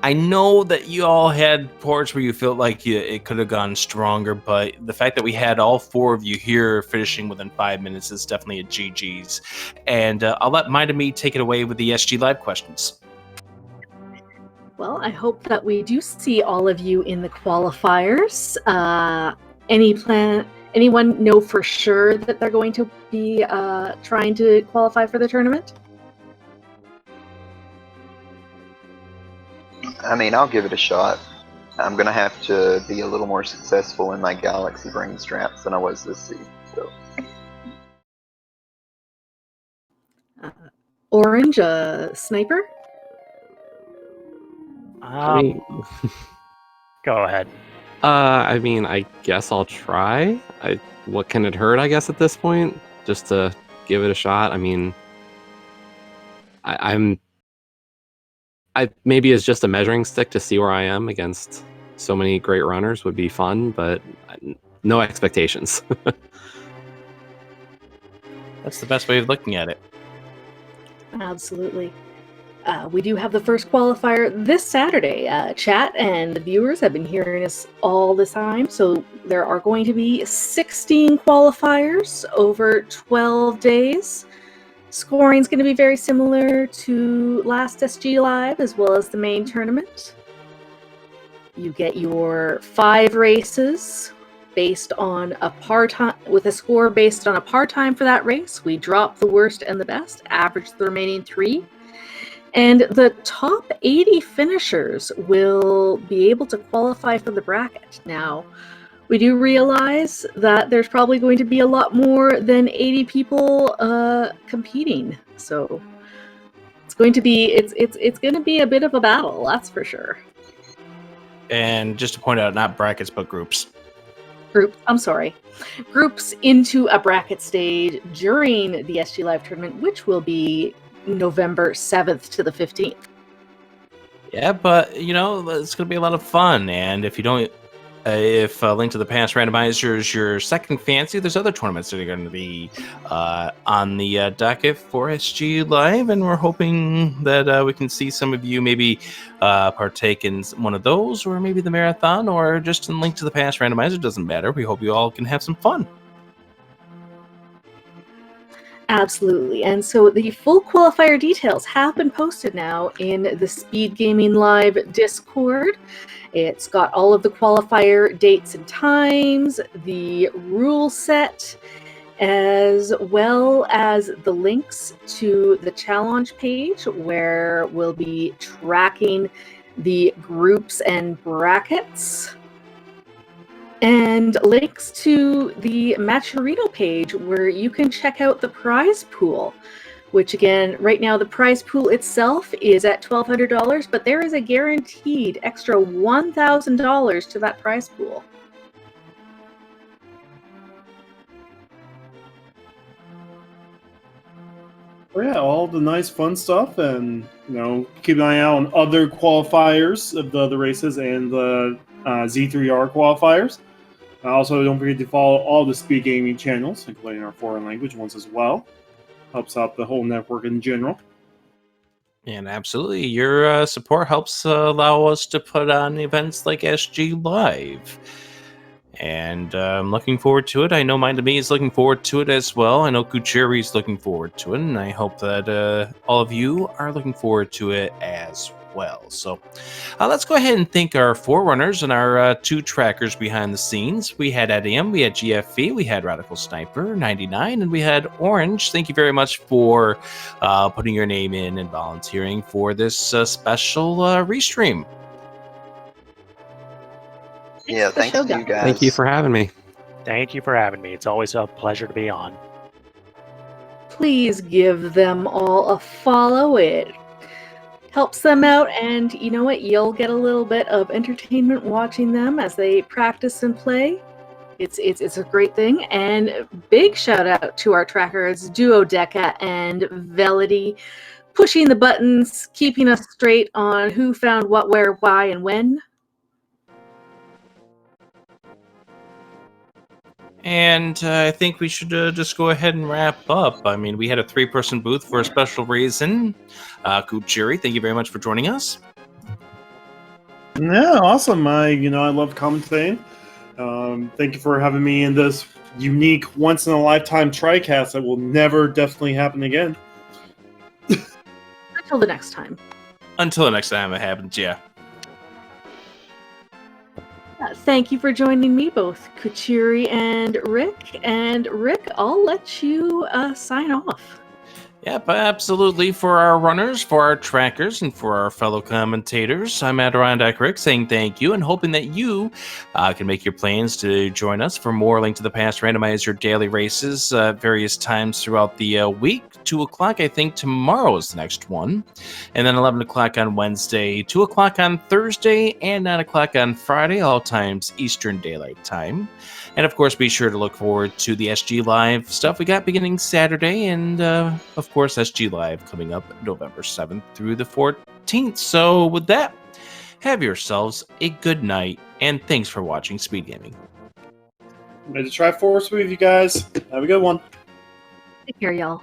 I know that you all had parts where you felt like it could have gone stronger, but the fact that we had all 4 of you here finishing within 5 minutes is definitely a GG's. And I'll let Mind of Me take it away with the SG Live questions. Well, I hope that we do see all of you in the qualifiers. Anyone know for sure that they're going to be trying to qualify for the tournament? I mean, I'll give it a shot. I'm going to have to be a little more successful in my Galaxy Brain straps than I was this season. So. Orange, Sniper? Go ahead. I mean, I guess I'll try. What can it hurt, I guess, at this point? Just to give it a shot. I mean, I maybe as just a measuring stick to see where I am against so many great runners would be fun, but no expectations. That's the best way of looking at it. Absolutely. We do have the first qualifier this Saturday. Chat and the viewers have been hearing us all the time, so there are going to be 16 qualifiers over 12 days. Scoring is going to be very similar to last SG Live as well as the main tournament. You get your 5 races based on a par time, with a score based on a par time for that race. We drop the worst and the best, average the remaining 3. And the top 80 finishers will be able to qualify for the bracket. Now, we do realize that there's probably going to be a lot more than 80 people competing. So it's going to be a bit of a battle, that's for sure. And just to point out, not brackets, but groups. Groups into a bracket stage during the SG Live tournament, which will be November 7th to the 15th. Yeah, but it's going to be a lot of fun. And if you don't, if Link to the Past Randomizer is your second fancy, there's other tournaments that are going to be on the docket for SG Live, and we're hoping that we can see some of you maybe partake in one of those, or maybe the marathon, or just in Link to the Past Randomizer. It doesn't matter. We hope you all can have some fun. Absolutely. And so the full qualifier details have been posted now in the Speed Gaming Live Discord. It's got all of the qualifier dates and times, the rule set, as well as the links to the challenge page where we'll be tracking the groups and brackets. And links to the Matcherino page where you can check out the prize pool, which again, right now the prize pool itself is at $1,200, but there is a guaranteed extra $1,000 to that prize pool. Yeah, all the nice fun stuff, and keep an eye out on other qualifiers of the other races and the Z3R qualifiers. Also, don't forget to follow all the Speed Gaming channels, including our foreign language ones as well. Helps out the whole network in general. And absolutely, your support helps allow us to put on events like SG Live. And I'm looking forward to it. I know Mind of Me is looking forward to it as well. I know Kucheri's looking forward to it. And I hope that all of you are looking forward to it as well. So let's go ahead and thank our forerunners and our 2 trackers behind the scenes. We had Edium, we had GFV, we had Radical Sniper 99, and we had Orange. Thank you very much for putting your name in and volunteering for this special restream. Yeah, thanks to you guys. Thank you for having me. Thank you for having me. It's always a pleasure to be on. Please give them all a follow. It helps them out, and you know what? You'll get a little bit of entertainment watching them as they practice and play. It's a great thing. And big shout out to our trackers, Duodeca and Velity, pushing the buttons, keeping us straight on who found what, where, why, and when. And I think we should just go ahead and wrap up. I mean, we had a 3-person booth for a special reason. Kuchiri, thank you very much for joining us. Yeah, awesome. I love commentating. Thank you for having me in this unique, once-in-a-lifetime TriCast that will never definitely happen again. Until the next time. Until the next time it happens, yeah. Thank you for joining me, both Kuchiri and Rick. And Rick, I'll let you sign off. Yep, absolutely. For our runners, for our trackers, and for our fellow commentators, I'm Adirondack Rick saying thank you and hoping that you can make your plans to join us for more Link to the Past Randomizer daily races various times throughout the week. 2 o'clock, I think tomorrow is the next one. And then 11 o'clock on Wednesday, 2 o'clock on Thursday, and 9 o'clock on Friday, all times Eastern Daylight Time. And of course, be sure to look forward to the SG Live stuff we got beginning Saturday, and of course, SG Live coming up November 7th through the 14th. So with that, have yourselves a good night, and thanks for watching Speed Gaming. Ready to try Force with you guys. Have a good one. Take care, y'all.